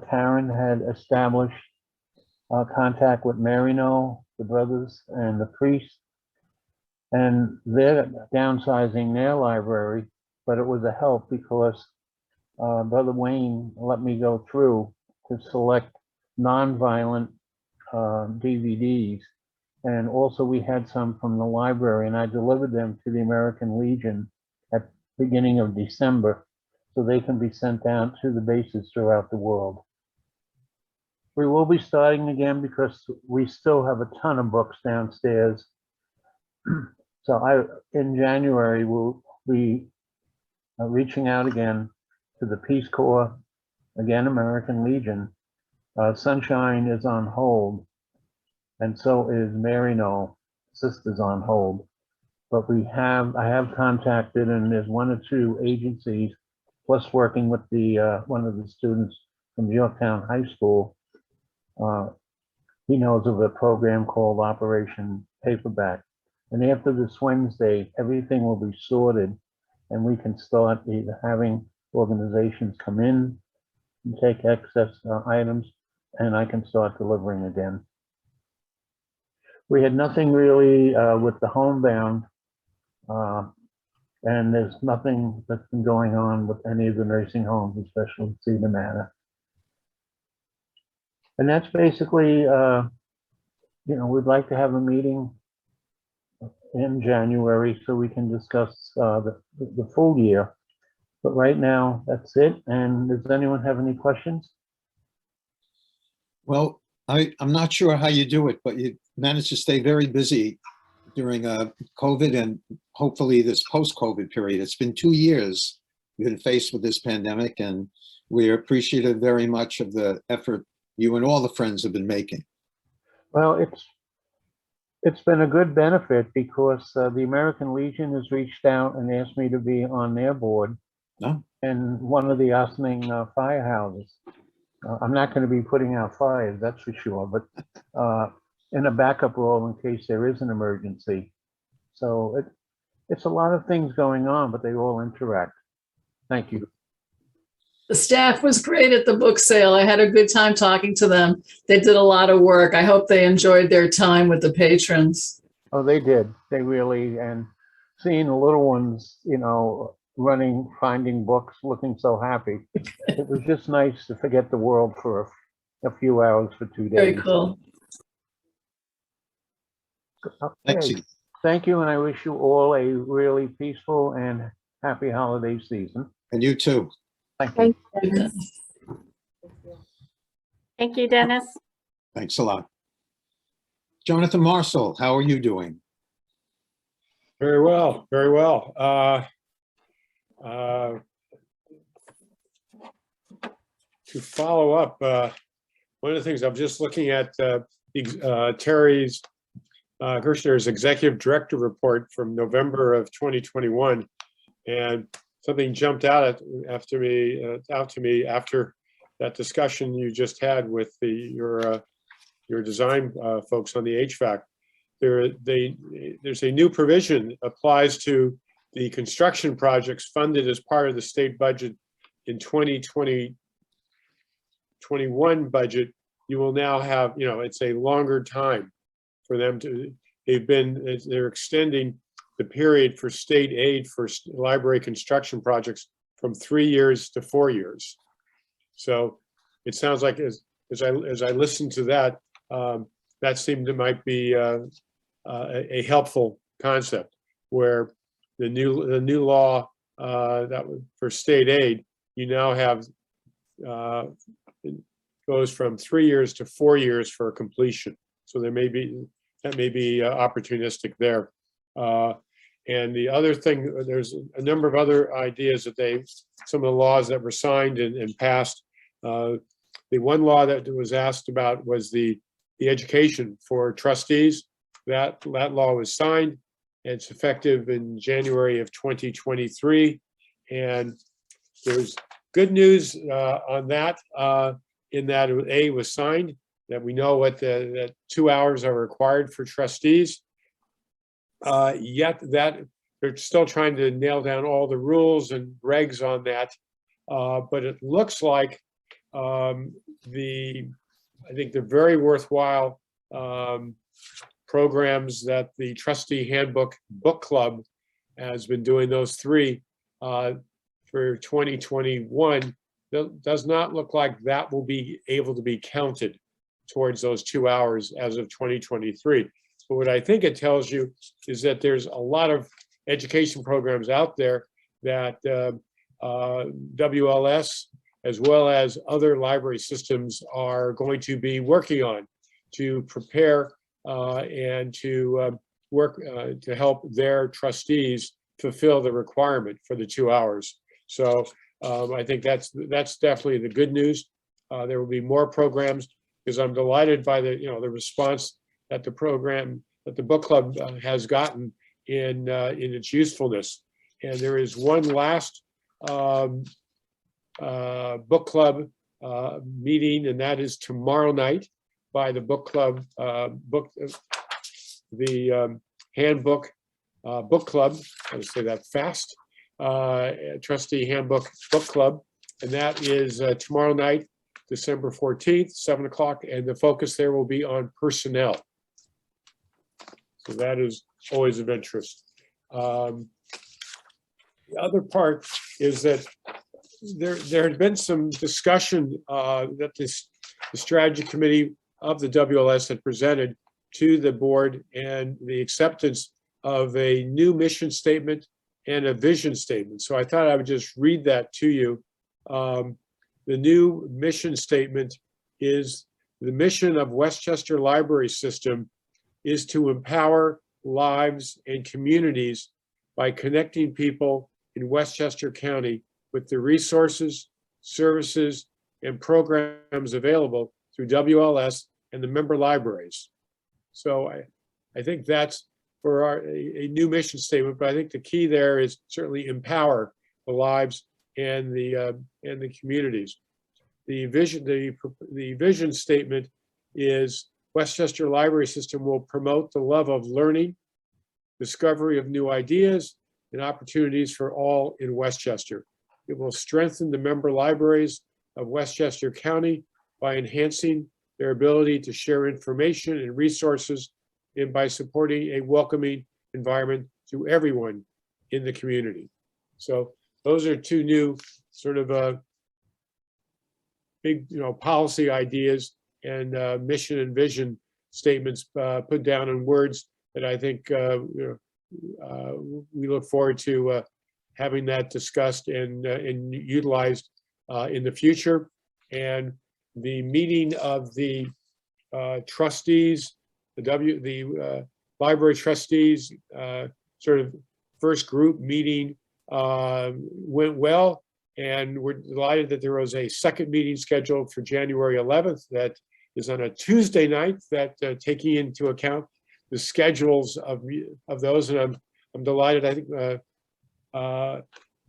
Karen had established contact with Marino, the brothers, and the priest, and they're downsizing their library, but it was a help because Brother Wayne let me go through to select non-violent DVDs. And also we had some from the library, and I delivered them to the American Legion at the beginning of December, so they can be sent out to the bases throughout the world. We will be starting again because we still have a ton of books downstairs. So in January, we'll be reaching out again to the Peace Corps, again, American Legion. Sunshine is on hold, and so is Marino, Sisters on hold. But I have contacted, and there's one or two agencies, plus working with the one of the students from Yorktown High School. He knows of a program called Operation Paperback. And after this Wednesday, everything will be sorted, and we can start either having organizations come in and take excess items, and I can start delivering again. We had nothing really with the homebound, and there's nothing that's been going on with any of the nursing homes, especially Cedar Manor. And that's basically, we'd like to have a meeting in January so we can discuss the full year. But right now, that's it. And does anyone have any questions? Well, I'm not sure how you do it, but you managed to stay very busy during COVID and hopefully this post-COVID period. It's been 2 years we've been faced with this pandemic, and we're appreciative very much of the effort you and all the friends have been making. Well, it's been a good benefit because the American Legion has reached out and asked me to be on their board. Oh. And one of the Ossining firehouses. I'm not going to be putting out fires, that's for sure, but in a backup role in case there is an emergency. So it's a lot of things going on, but they all interact. Thank you. The staff was great at the book sale. I had a good time talking to them. They did a lot of work. I hope they enjoyed their time with the patrons. Oh, they did. They really, and seeing the little ones, running, finding books, looking so happy. It was just nice to forget the world for a few hours for 2 days. Very cool. Okay. Thank you, and I wish you all a really peaceful and happy holiday season. And you too. Thank you. Thank you. Thank you, Dennis. Thanks a lot. Jonathan Marshall, how are you doing? Very well, very well. To follow up, one of the things I'm just looking at Terry's Gershner's executive director report from November of 2021, and something jumped out to me after that discussion you just had with your design folks on the HVAC. There's a new provision applies to the construction projects funded as part of the state budget in 2021 budget. You will now have, it's a longer time for them to, they're extending the period for state aid for library construction projects from 3 years to 4 years. So it sounds like as I listened to that, that seemed to might be a helpful concept, where the new law that for state aid, you now have goes from 3 years to 4 years for completion. So that may be opportunistic there. And the other thing, there's a number of other ideas that some of the laws that were signed and passed. The one law that was asked about was the education for trustees. That law was signed. It's effective in January of 2023. And there's good news on that, in that it was signed, that we know what that 2 hours are required for trustees. Yet that they're still trying to nail down all the rules and regs on that. But it looks like I think the very worthwhile programs that the Trustee Handbook Book Club has been doing, those three for 2021, does not look like that will be able to be counted towards those 2 hours as of 2023. But what I think it tells you is that there's a lot of education programs out there that WLS, as well as other library systems, are going to be working on to prepare and to work to help their trustees fulfill the requirement for the 2 hours. So I think that's definitely the good news. There will be more programs, because I'm delighted by the the response that the program, that the book club has gotten in its usefulness. And there is one last book club meeting, and that is tomorrow night by the book club the Handbook Book Club. I would say that fast. Trustee Handbook Book Club, and that is tomorrow night, December 14th, 7 o'clock, and the focus there will be on personnel. So that is always of interest. The other part is that there had been some discussion that the strategy committee of the WLS had presented to the board, and the acceptance of a new mission statement and a vision statement. So I thought I would just read that to you. The new mission statement is: the mission of Westchester Library System is to empower lives and communities by connecting people in Westchester County with the resources, services, and programs available through WLS and the member libraries. So I think that's for a new mission statement, but I think the key there is certainly empower the lives and the communities. The vision statement is: Westchester Library System will promote the love of learning, discovery of new ideas, and opportunities for all in Westchester. It will strengthen the member libraries of Westchester County by enhancing their ability to share information and resources, and by supporting a welcoming environment to everyone in the community. So those are two new sort of big, policy ideas and mission and vision statements put down in words that I think we look forward to having that discussed and utilized in the future. And the meeting of the trustees, the library trustees, sort of first group meeting went well, and we're delighted that there was a second meeting scheduled for January 11th that is on a Tuesday night, that taking into account the schedules of those. And I'm delighted. I think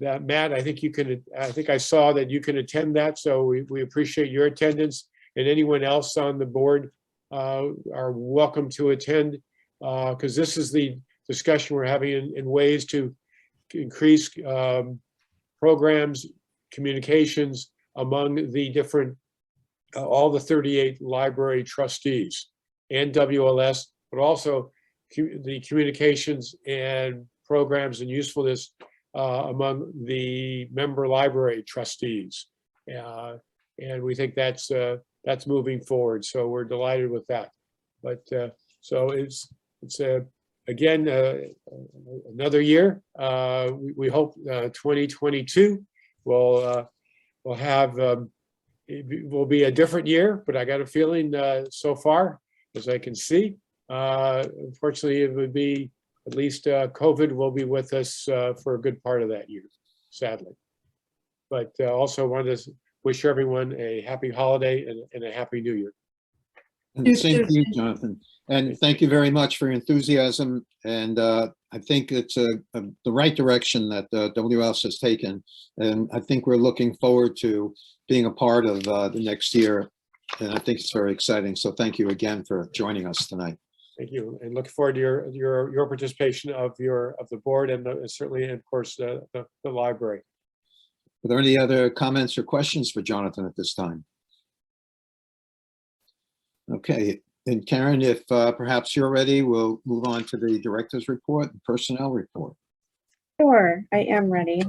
that Matt, I think I saw that you can attend that. So we appreciate your attendance, and anyone else on the board are welcome to attend, because this is the discussion we're having in ways to increase programs, communications among the different, all the 38 library trustees and WLS, but also the communications and programs and usefulness among the member library trustees. And we think that's moving forward. So we're delighted with that. But so it's again, another year. We hope 2022 will have, it will be a different year, but I got a feeling so far, as I can see, unfortunately, it would be, at least COVID will be with us for a good part of that year, sadly. But also wanted to wish everyone a happy holiday and a happy new year. And same to you, Jonathan. And thank you very much for your enthusiasm. And I think it's the right direction that WLS has taken. And I think we're looking forward to being a part of the next year. And I think it's very exciting. So thank you again for joining us tonight. Thank you, and look forward to your participation of the board, and certainly, of course, the library. Are there any other comments or questions for Jonathan at this time? Okay, and Karen, if perhaps you're ready, we'll move on to the director's report and personnel report. Sure, I am ready.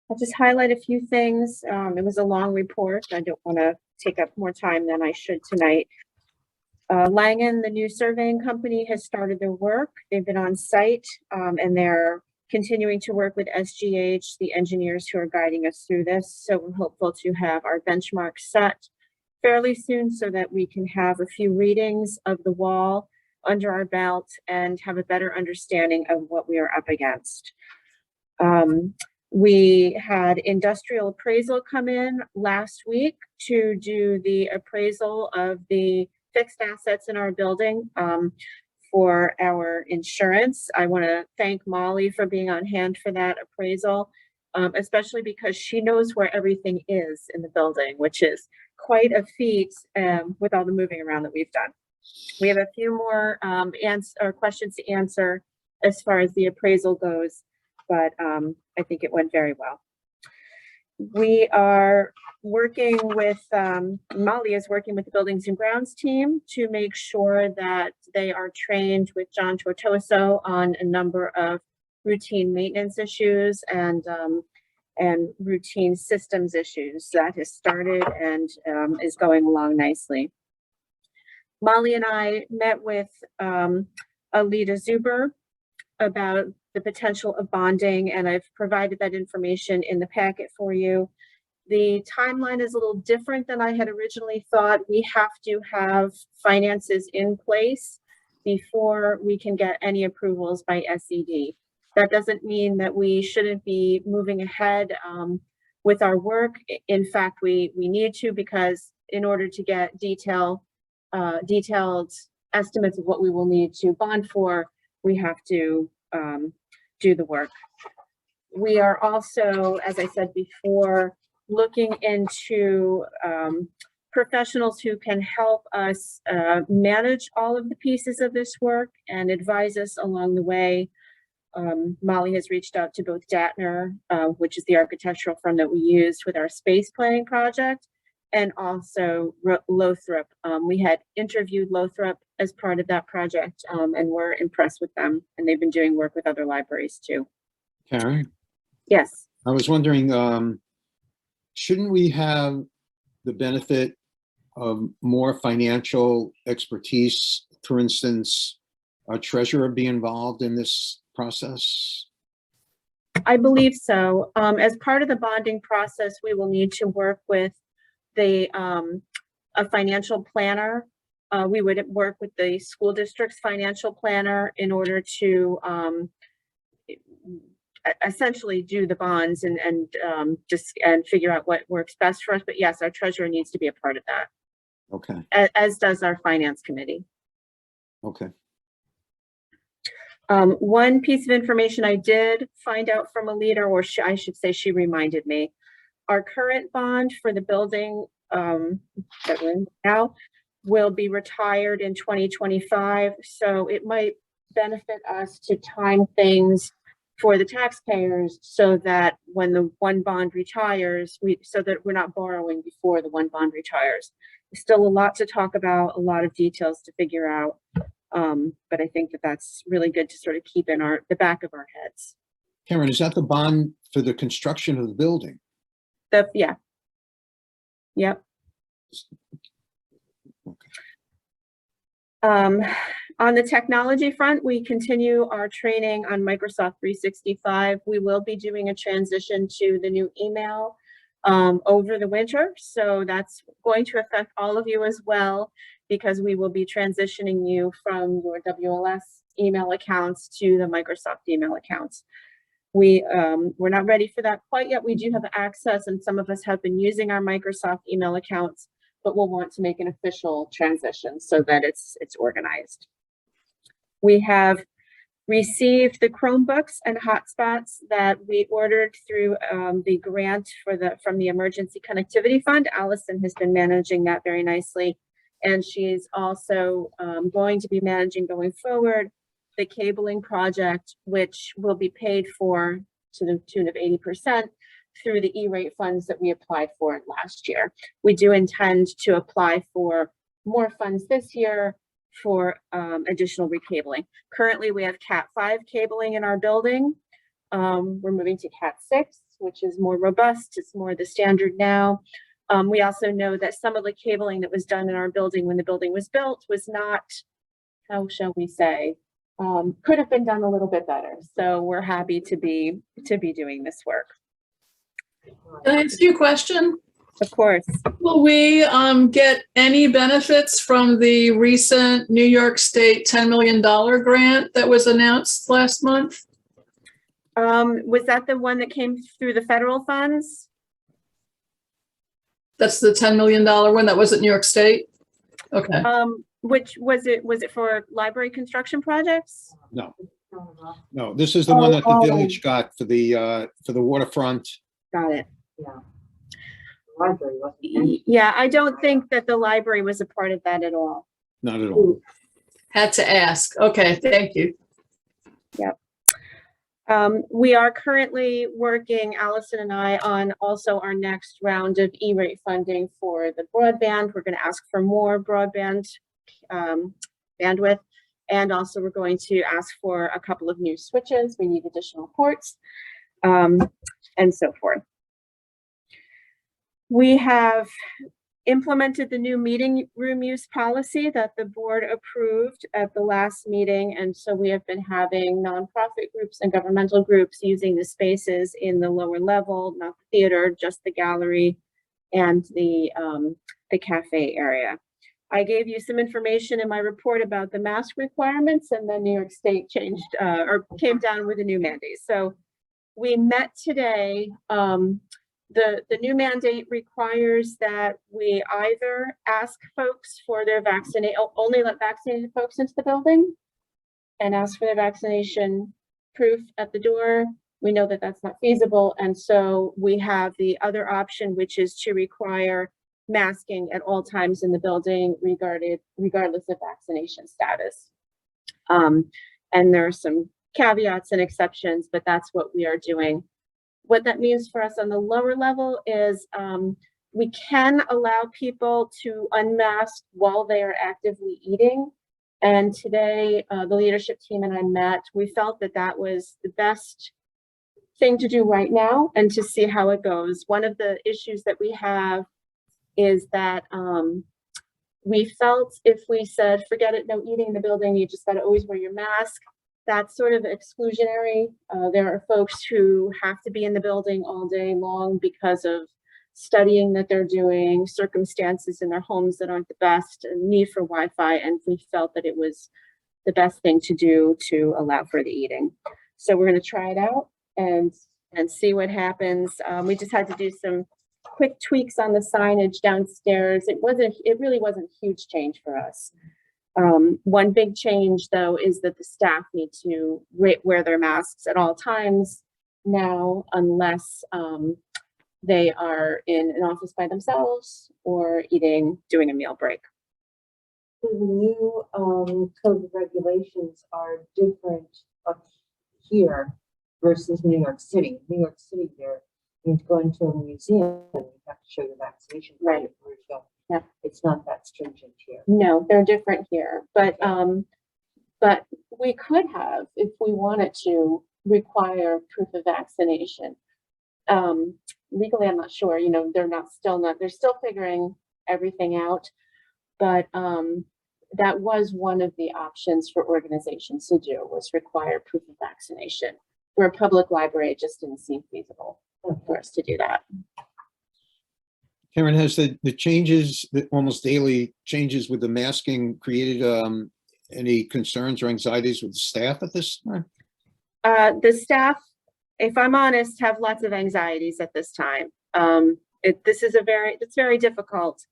I'll just highlight a few things. It was a long report. I don't want to take up more time than I should tonight. Langen, the new surveying company, has started their work. They've been on site and they're continuing to work with SGH, the engineers who are guiding us through this. So we're hopeful to have our benchmark set fairly soon so that we can have a few readings of the wall under our belt and have a better understanding of what we are up against. We had industrial appraisal come in last week to do the appraisal of the fixed assets in our building for our insurance. I want to thank Molly for being on hand for that appraisal, especially because she knows where everything is in the building, which is quite a feat with all the moving around that we've done. We have a few more questions to answer as far as the appraisal goes, but I think it went very well. We are working with, Molly is working with the Buildings and Grounds team to make sure that they are trained with John Tortoso on a number of routine maintenance issues and routine systems issues. That has started and is going along nicely. Molly and I met with Alita Zuber about the potential of bonding, and I've provided that information in the packet for you. The timeline is a little different than I had originally thought. We have to have finances in place before we can get any approvals by SED. That doesn't mean that we shouldn't be moving ahead with our work. In fact, we need to, because in order to get detailed estimates of what we will need to bond for, we have to do the work. We are also, as I said before, looking into professionals who can help us manage all of the pieces of this work and advise us along the way. Molly has reached out to both Datner, which is the architectural firm that we used with our space planning project, and also Lothrop. We had interviewed Lothrop as part of that project, and we're impressed with them, and they've been doing work with other libraries too. Karen? Yes. I was wondering, shouldn't we have the benefit of more financial expertise? For instance, a treasurer be involved in this process? I believe so. As part of the bonding process, we will need to work with a financial planner. We would work with the school district's financial planner in order to essentially do the bonds and figure out what works best for us. But yes, our treasurer needs to be a part of that. Okay. As does our finance committee. Okay. One piece of information I did find out from Alita, or I should say she reminded me, our current bond for the building that we're in now will be retired in 2025. So it might benefit us to time things for the taxpayers so that when the one bond retires, so that we're not borrowing before the one bond retires. There's still a lot to talk about, a lot of details to figure out. But I think that that's really good to sort of keep in the back of our heads. Karen, is that the bond for the construction of the building? Yeah. Yep. Okay. On the technology front, we continue our training on Microsoft 365. We will be doing a transition to the new email over the winter. So that's going to affect all of you as well, because we will be transitioning you from your WLS email accounts to the Microsoft email accounts. We're not ready for that quite yet. We do have access, and some of us have been using our Microsoft email accounts, but we'll want to make an official transition so that it's organized. We have received the Chromebooks and hotspots that we ordered through the grant from the Emergency Connectivity Fund. Allison has been managing that very nicely, and she's also going to be managing going forward the cabling project, which will be paid for to the tune of 80% through the E-rate funds that we applied for last year. We do intend to apply for more funds this year for additional recabling. Currently, we have Cat 5 cabling in our building. We're moving to Cat 6, which is more robust. It's more the standard now. We also know that some of the cabling that was done in our building when the building was built was not, how shall we say, could have been done a little bit better. So we're happy to be doing this work. Can I ask you a question? Of course. Will we get any benefits from the recent New York State $10 million grant that was announced last month? Was that the one that came through the federal funds? That's the $10 million one that was at New York State? Okay. Which was it? Was it for library construction projects? No. No, this is the one that the village got for the waterfront. Got it. Yeah. Library wasn't. Yeah, I don't think that the library was a part of that at all. Not at all. Had to ask. Okay, thank you. Yep. We are currently working, Allison and I, on also our next round of E-rate funding for the broadband. We're going to ask for more broadband bandwidth, and also we're going to ask for a couple of new switches. We need additional ports, and so forth. We have implemented the new meeting room use policy that the board approved at the last meeting. And so we have been having nonprofit groups and governmental groups using the spaces in the lower level, not the theater, just the gallery and the cafe area. I gave you some information in my report about the mask requirements, and then New York State changed or came down with a new mandate. So we met today. The new mandate requires that we either ask folks for their only let vaccinated folks into the building and ask for their vaccination proof at the door. We know that that's not feasible. And so we have the other option, which is to require masking at all times in the building, regardless of vaccination status. And there are some caveats and exceptions, but that's what we are doing. What that means for us on the lower level is we can allow people to unmask while they are actively eating. And today, the leadership team and I met. We felt that that was the best thing to do right now and to see how it goes. One of the issues that we have is that we felt if we said, forget it, no eating in the building, you just got to always wear your mask. That's sort of exclusionary. There are folks who have to be in the building all day long because of studying that they're doing, circumstances in their homes that aren't the best, a need for Wi-Fi, and we felt that it was the best thing to do to allow for the eating. So we're going to try it out and see what happens. We just had to do some quick tweaks on the signage downstairs. It really wasn't a huge change for us. One big change, though, is that the staff need to wear their masks at all times now, unless they are in an office by themselves or doing a meal break. So the new code of regulations are different up here versus New York City. New York City, you have to go into a museum and you have to show your vaccination card before you go. Yeah. It's not that stringent here. No, they're different here, but we could have, if we wanted to, require proof of vaccination. Legally, I'm not sure. You know, they're still figuring everything out, but that was one of the options for organizations to do, was require proof of vaccination. For a public library, it just didn't seem feasible for us to do that. Karen, has the changes, the almost daily changes with the masking created any concerns or anxieties with the staff at this time? The staff, if I'm honest, have lots of anxieties at this time. It's very difficult.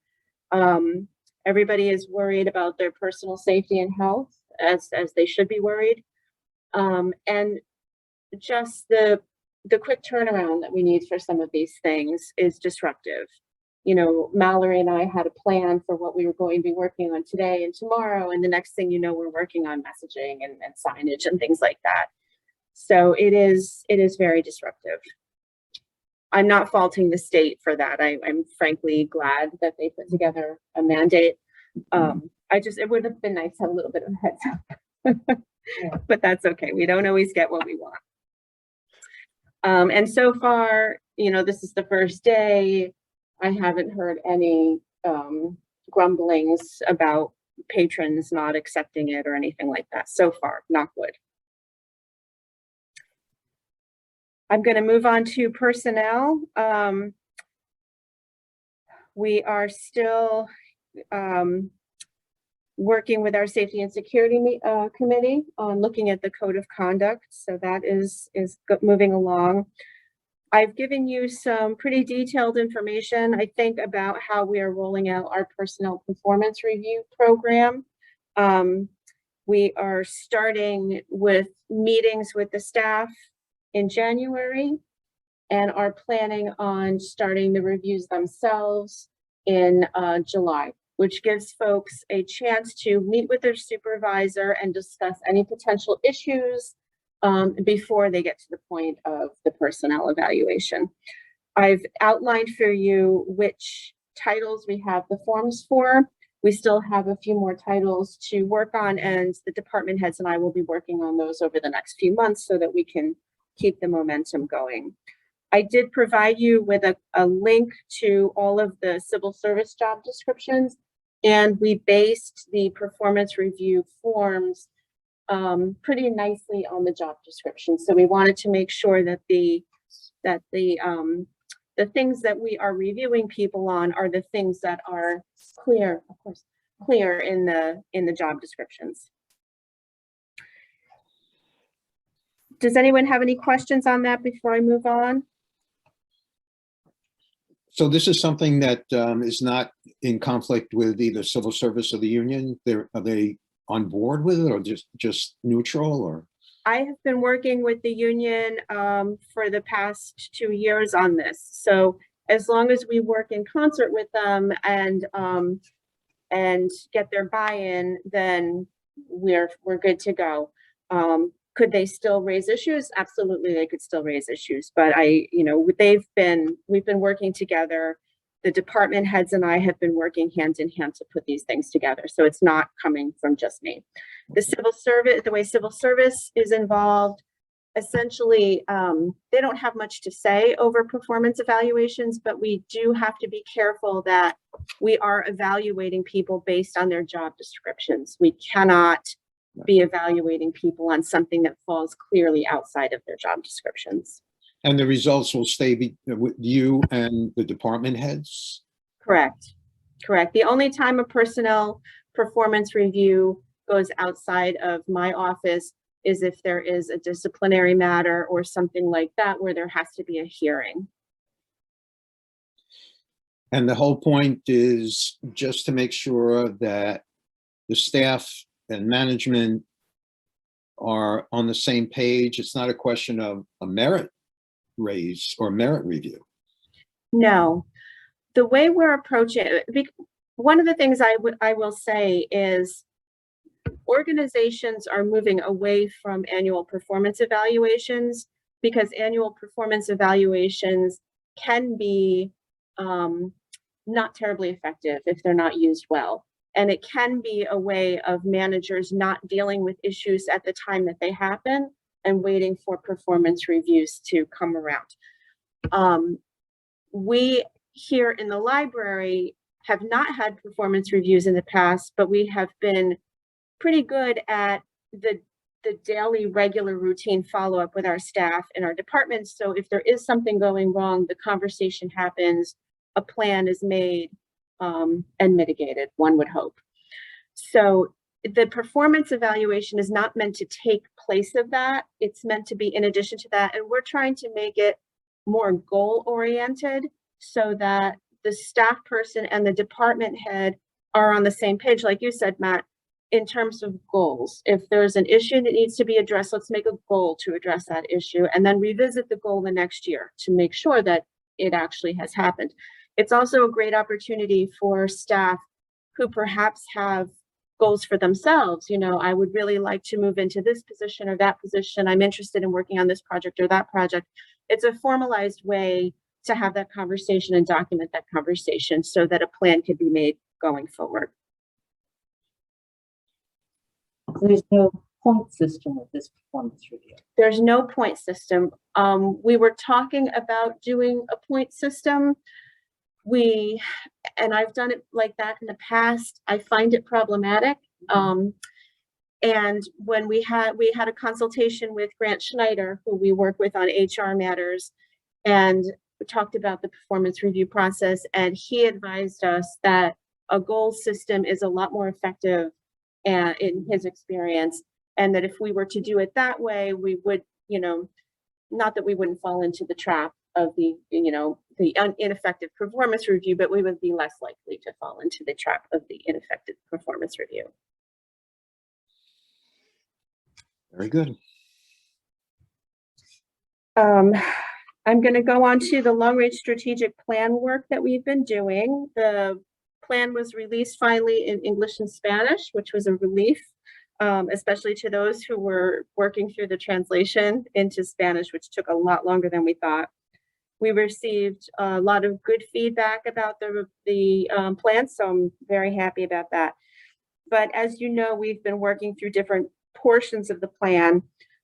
Everybody is worried about their personal safety and health, as they should be worried. And just the quick turnaround that we need for some of these things is disruptive. You know, Mallory and I had a plan for what we were going to be working on today and tomorrow, and the next thing you know, we're working on messaging and signage and things like that. So it is very disruptive. I'm not faulting the state for that. I'm frankly glad that they put together a mandate. It would have been nice to have a little bit of a heads up, but that's okay. We don't always get what we want. And so far, this is the first day. I haven't heard any grumblings about patrons not accepting it or anything like that so far, knock wood. I'm going to move on to personnel. We are still working with our safety and security committee on looking at the code of conduct. So that is moving along. I've given you some pretty detailed information, I think, about how we are rolling out our personnel performance review program. We are starting with meetings with the staff in January and are planning on starting the reviews themselves in July, which gives folks a chance to meet with their supervisor and discuss any potential issues before they get to the point of the personnel evaluation. I've outlined for you which titles we have the forms for. We still have a few more titles to work on, and the department heads and I will be working on those over the next few months so that we can keep the momentum going. I did provide you with a link to all of the civil service job descriptions, and we based the performance review forms pretty nicely on the job description. So we wanted to make sure that the things that we are reviewing people on are the things that are clear, of course, clear in the job descriptions. Does anyone have any questions on that before I move on? So this is something that is not in conflict with either civil service or the union. Are they on board with it, or just neutral? Or I have been working with the union for the past 2 years on this. So as long as we work in concert with them and get their buy-in, then we're good to go. Could they still raise issues? Absolutely, they could still raise issues. But we've been working together. The department heads and I have been working hand in hand to put these things together. So it's not coming from just me. The civil service, the way civil service is involved, essentially, they don't have much to say over performance evaluations, but we do have to be careful that we are evaluating people based on their job descriptions. We cannot be evaluating people on something that falls clearly outside of their job descriptions. And the results will stay with you and the department heads? Correct. The only time a personnel performance review goes outside of my office is if there is a disciplinary matter or something like that where there has to be a hearing. And the whole point is just to make sure that the staff and management are on the same page. It's not a question of a merit raise or merit review. No, the way we're approaching it, one of the things I will say is organizations are moving away from annual performance evaluations because annual performance evaluations can be not terribly effective if they're not used well. And it can be a way of managers not dealing with issues at the time that they happen and waiting for performance reviews to come around. We here in the library have not had performance reviews in the past, but we have been pretty good at the daily regular routine follow-up with our staff and our departments. So if there is something going wrong, the conversation happens, a plan is made, and mitigated, one would hope. So the performance evaluation is not meant to take place of that. It's meant to be in addition to that. And we're trying to make it more goal-oriented so that the staff person and the department head are on the same page, like you said, Matt, in terms of goals. If there's an issue that needs to be addressed, let's make a goal to address that issue and then revisit the goal the next year to make sure that it actually has happened. It's also a great opportunity for staff who perhaps have goals for themselves. I would really like to move into this position or that position. I'm interested in working on this project or that project. It's a formalized way to have that conversation and document that conversation so that a plan could be made going forward. There's no point system with this performance review. There's no point system. We were talking about doing a point system. And I've done it like that in the past. I find it problematic. And when we had a consultation with Grant Schneider, who we work with on HR matters, and we talked about the performance review process, and he advised us that a goal system is a lot more effective in his experience, and that if we were to do it that way, we would, not that we wouldn't fall into the trap of the ineffective performance review, but we would be less likely to fall into the trap of the ineffective performance review. Very good. I'm going to go on to the long-range strategic plan work that we've been doing. The plan was released finally in English and Spanish, which was a relief, especially to those who were working through the translation into Spanish, which took a lot longer than we thought. We received a lot of good feedback about the plan, so I'm very happy about that. But as you know, we've been working through different portions of the plan.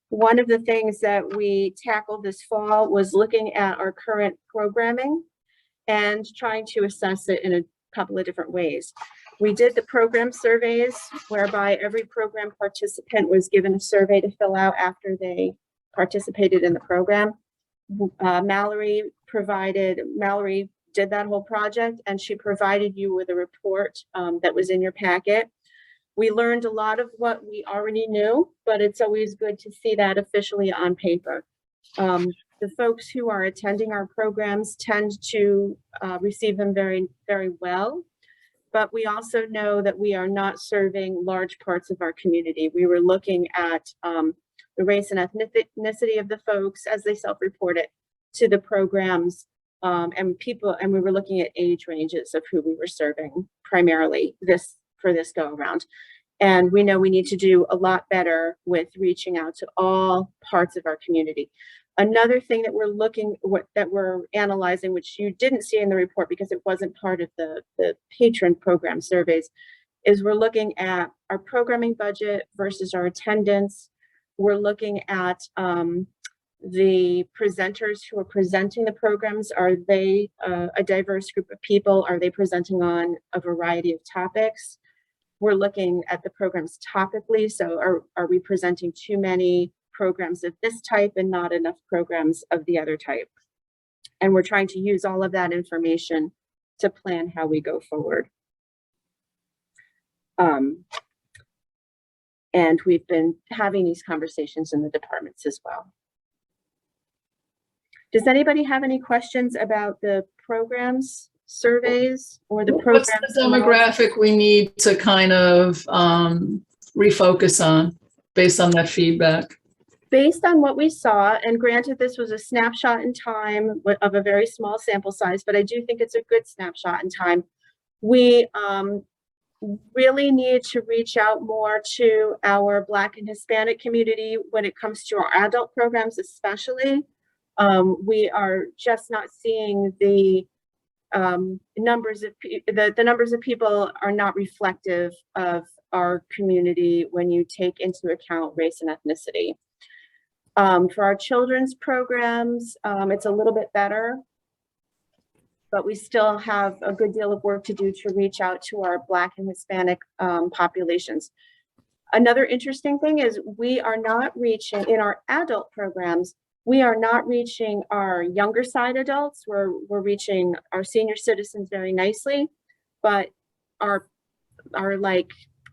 One of the things that we tackled this fall was looking at our current programming and trying to assess it in a couple of different ways. We did the program surveys, whereby every program participant was given a survey to fill out after they participated in the program. Mallory did that whole project, and she provided you with a report that was in your packet. We learned a lot of what we already knew, but it's always good to see that officially on paper. The folks who are attending our programs tend to receive them very, very well. But we also know that we are not serving large parts of our community. We were looking at the race and ethnicity of the folks as they self-report it to the programs, and we were looking at age ranges of who we were serving primarily for this go around. And we know we need to do a lot better with reaching out to all parts of our community. Another thing that we're analyzing, which you didn't see in the report because it wasn't part of the patron program surveys, is we're looking at our programming budget versus our attendance. We're looking at the presenters who are presenting the programs. Are they a diverse group of people? Are they presenting on a variety of topics? We're looking at the programs topically. So are we presenting too many programs of this type and not enough programs of the other type? And we're trying to use all of that information to plan how we go forward. And we've been having these conversations in the departments as well. Does anybody have any questions about the programs, surveys, or the programs? What's the demographic we need to kind of refocus on based on that feedback? Based on what we saw, and granted this was a snapshot in time of a very small sample size, but I do think it's a good snapshot in time. We really need to reach out more to our Black and Hispanic community when it comes to our adult programs, especially. We are just not seeing the numbers of people are not reflective of our community when you take into account race and ethnicity. For our children's programs, it's a little bit better, but we still have a good deal of work to do to reach out to our Black and Hispanic populations. Another interesting thing is we are not reaching, in our adult programs, we are not reaching our younger side adults. We're reaching our senior citizens very nicely, but our like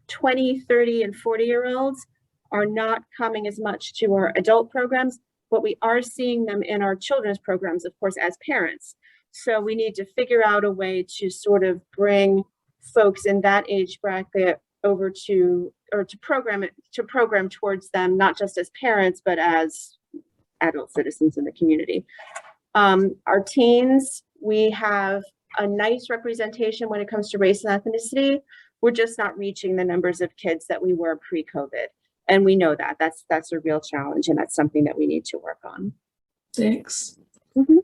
20, 30, and 40-year-olds are not coming as much to our adult programs, but we are seeing them in our children's programs, of course, as parents. So we need to figure out a way to sort of bring folks in that age bracket over to program towards them, not just as parents, but as adult citizens in the community. Our teens, we have a nice representation when it comes to race and ethnicity. We're just not reaching the numbers of kids that we were pre-COVID. And we know that that's a real challenge, and that's something that we need to work on. Thanks. Mm-hmm.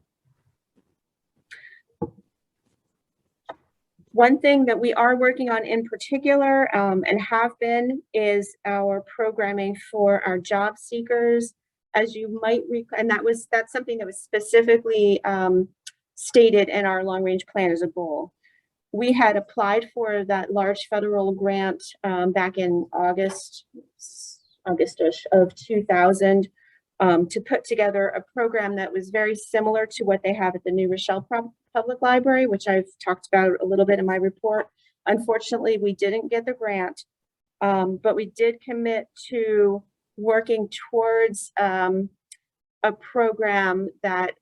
One thing that we are working on in particular, and have been, is our programming for our job seekers. As you might recall, and that's something that was specifically stated in our long-range plan as a goal. We had applied for that large federal grant back in Augustish of 2000 to put together a program that was very similar to what they have at the New Rochelle Public Library, which I've talked about a little bit in my report. Unfortunately, we didn't get the grant, but we did commit to working towards a program that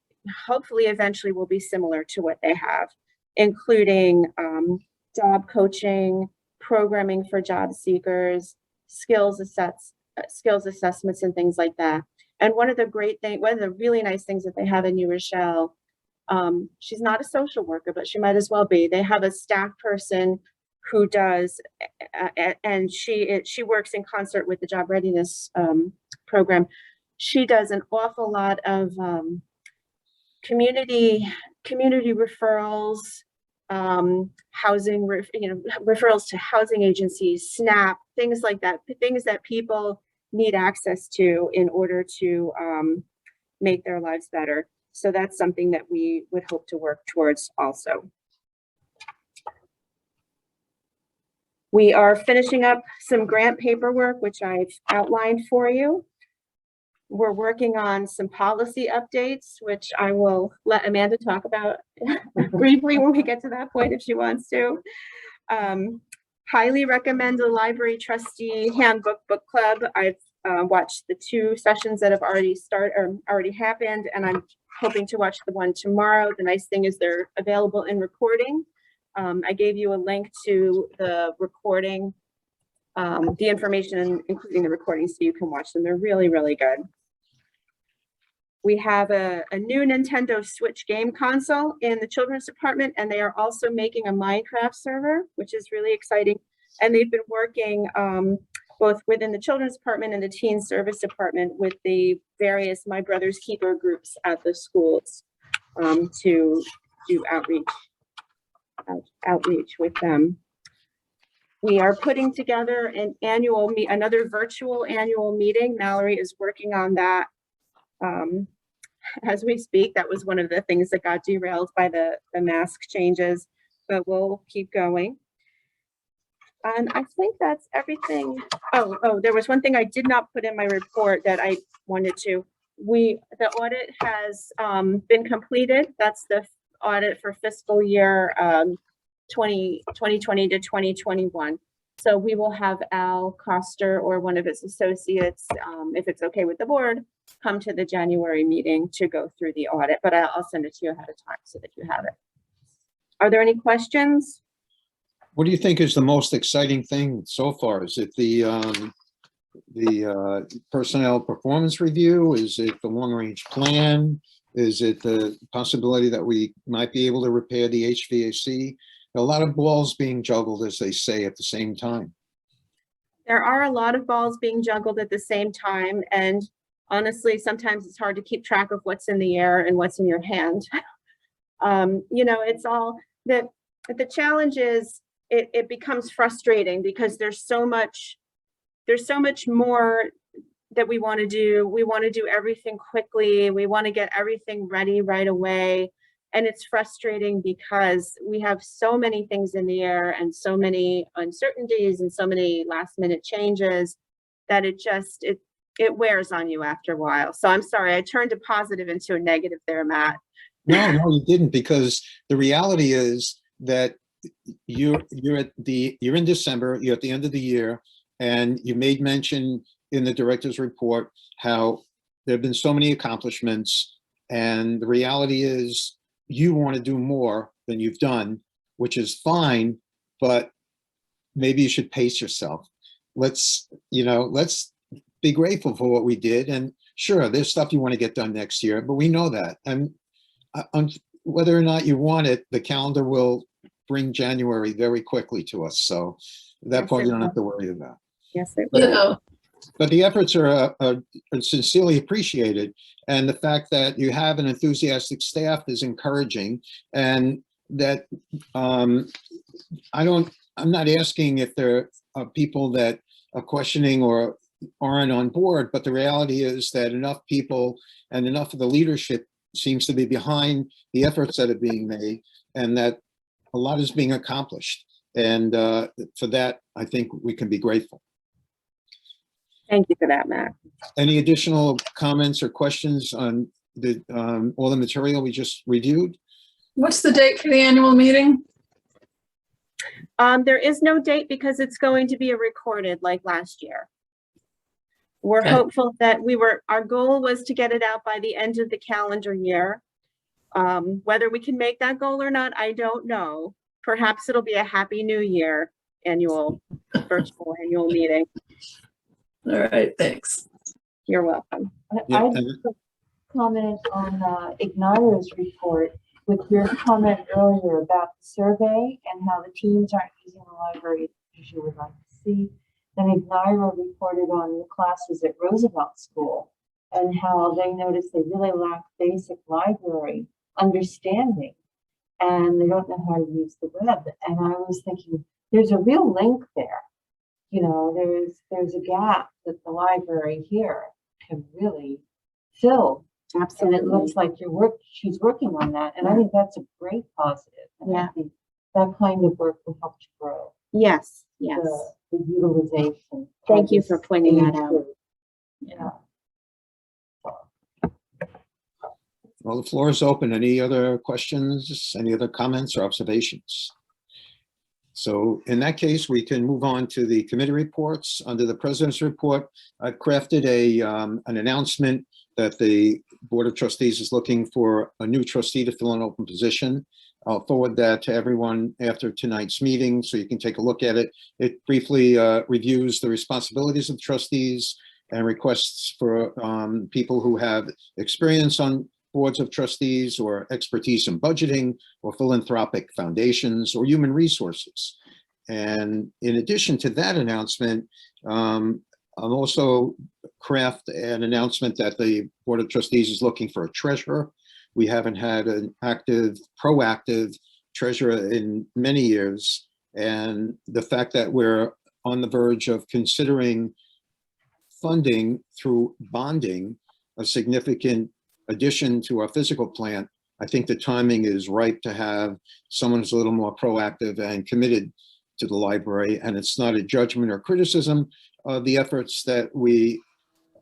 hopefully eventually will be similar to what they have, including job coaching, programming for job seekers, skills assessments and things like that. And one of the really nice things that they have in New Rochelle, she's not a social worker, but she might as well be. They have a staff person who does, and she works in concert with the job readiness program. She does an awful lot of community referrals, housing, referrals to housing agencies, SNAP, things like that, things that people need access to in order to make their lives better. So that's something that we would hope to work towards also. We are finishing up some grant paperwork, which I've outlined for you. We're working on some policy updates, which I will let Amanda talk about briefly when we get to that point if she wants to. Highly recommend the Library Trustee Handbook Book Club. I've watched the 2 sessions that have already happened, and I'm hoping to watch the one tomorrow. The nice thing is they're available in recording. I gave you a link to the recording, the information, including the recording, so you can watch them. They're really, really good. We have a new Nintendo Switch game console in the children's department, and they are also making a Minecraft server, which is really exciting. And they've been working both within the children's department and the teen service department with the various My Brother's Keeper groups at the schools to do outreach with them. We are putting together an another virtual annual meeting. Mallory is working on that as we speak. That was one of the things that got derailed by the mask changes, but we'll keep going. And I think that's everything. Oh, there was one thing I did not put in my report that I wanted to. The audit has been completed. That's the audit for fiscal year 2020 to 2021. So we will have Al Coster or one of his associates, if it's okay with the board, come to the January meeting to go through the audit, but I'll send it to you ahead of time so that you have it. Are there any questions? What do you think is the most exciting thing so far? Is it the personnel performance review? Is it the long-range plan? Is it the possibility that we might be able to repair the HVAC? A lot of balls being juggled, as they say, at the same time. There are a lot of balls being juggled at the same time. And honestly, sometimes it's hard to keep track of what's in the air and what's in your hand. It's all that the challenge is it becomes frustrating because there's so much more that we want to do. We want to do everything quickly. We want to get everything ready right away. And it's frustrating because we have so many things in the air and so many uncertainties and so many last minute changes that it wears on you after a while. So I'm sorry, I turned a positive into a negative there, Matt. No, you didn't, because the reality is that you're in December, you're at the end of the year, and you made mention in the director's report how there have been so many accomplishments, and the reality is you want to do more than you've done, which is fine, but maybe you should pace yourself. Let's be grateful for what we did. And sure, there's stuff you want to get done next year, but we know that. And whether or not you want it, the calendar will bring January very quickly to us. So at that point, you don't have to worry about. Yes, it will. But the efforts are sincerely appreciated. And the fact that you have an enthusiastic staff is encouraging, and that I'm not asking if there are people that are questioning or aren't on board, but the reality is that enough people and enough of the leadership seems to be behind the efforts that are being made, and that a lot is being accomplished. And for that, I think we can be grateful. Thank you for that, Matt. Any additional comments or questions on all the material we just reviewed? What's the date for the annual meeting? There is no date because it's going to be a recorded like last year. We're Okay. hopeful that our goal was to get it out by the end of the calendar year. Whether we can make that goal or not, I don't know. Perhaps it'll be a Happy New Year virtual annual meeting. All right, thanks. You're welcome. Yeah, I'd comment on Ignita's report with your comment earlier about the survey and how the teams aren't using the library as you would like to see. Then Ignita reported on the classes at Roosevelt School and how they noticed they really lack basic library understanding and they don't know how to use the web. And I was thinking, there's a real link there. You know, there's a gap that the library here can really fill. Absolutely. And it looks like she's working on that. And I think that's a great positive. And Yeah. I think that kind of work will help to grow Yes, yes. the utilization. Thank you for pointing that out. Yeah. Well, the floor is open. Any other questions, any other comments or observations? So in that case, we can move on to the committee reports. Under the president's report, I've crafted an announcement that the Board of Trustees is looking for a new trustee to fill an open position. I'll forward that to everyone after tonight's meeting so you can take a look at it. It briefly reviews the responsibilities of trustees and requests for people who have experience on boards of trustees or expertise in budgeting or philanthropic foundations or human resources. And in addition to that announcement, I'll also craft an announcement that the Board of Trustees is looking for a treasurer. We haven't had an active, proactive treasurer in many years. And the fact that we're on the verge of considering funding through bonding a significant addition to our physical plant, I think the timing is right to have someone who's a little more proactive and committed to the library. And it's not a judgment or criticism of the efforts that we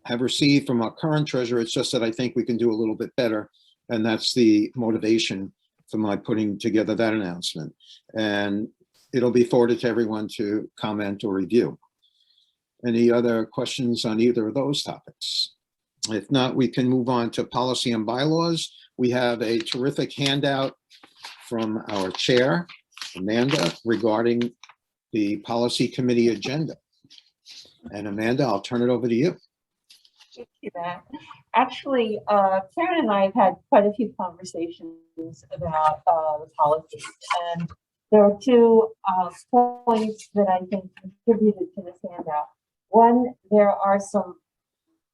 have received from our current treasurer. It's just that I think we can do a little bit better. And that's the motivation for my putting together that announcement. And it'll be forwarded to everyone to comment or review. Any other questions on either of those topics? If not, we can move on to policy and bylaws. We have a terrific handout from our chair, Amanda, regarding the policy committee agenda. And Amanda, I'll turn it over to you. Thank you, Matt. Actually, Karen and I have had quite a few conversations about the policies, and there are two points that I think contributed to this handout. One, there are some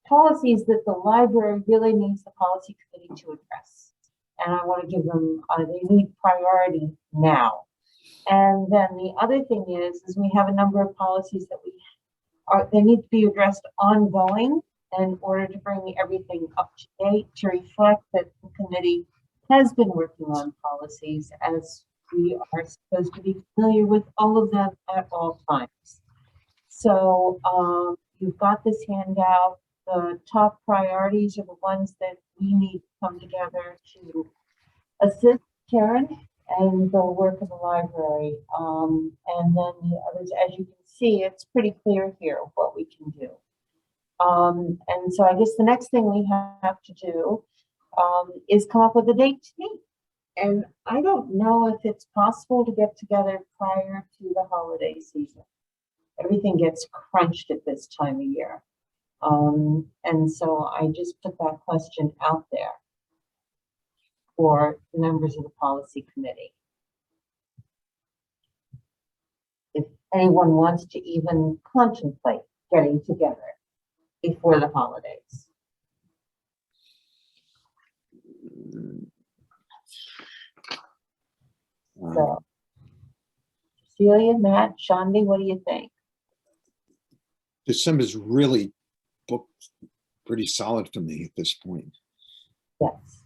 policies that the library really needs the policy committee to address, and I want to give them, they need priority now. And then the other thing is we have a number of policies that they need to be addressed ongoing in order to bring everything up to date to reflect that the committee has been working on policies as we are supposed to be familiar with all of them at all times. So you've got this handout. The top priorities are the ones that we need to come together to assist Karen and the work of the library. And then the others, as you can see, it's pretty clear here what we can do. And so I guess the next thing we have to do is come up with a date to meet. And I don't know if it's possible to get together prior to the holiday season. Everything gets crunched at this time of year. And so I just put that question out there for the members of the policy committee. If anyone wants to even contemplate getting together before the holidays. So Celia, Matt, Shandi, what do you think? December's really booked pretty solid for me at this point. Yes,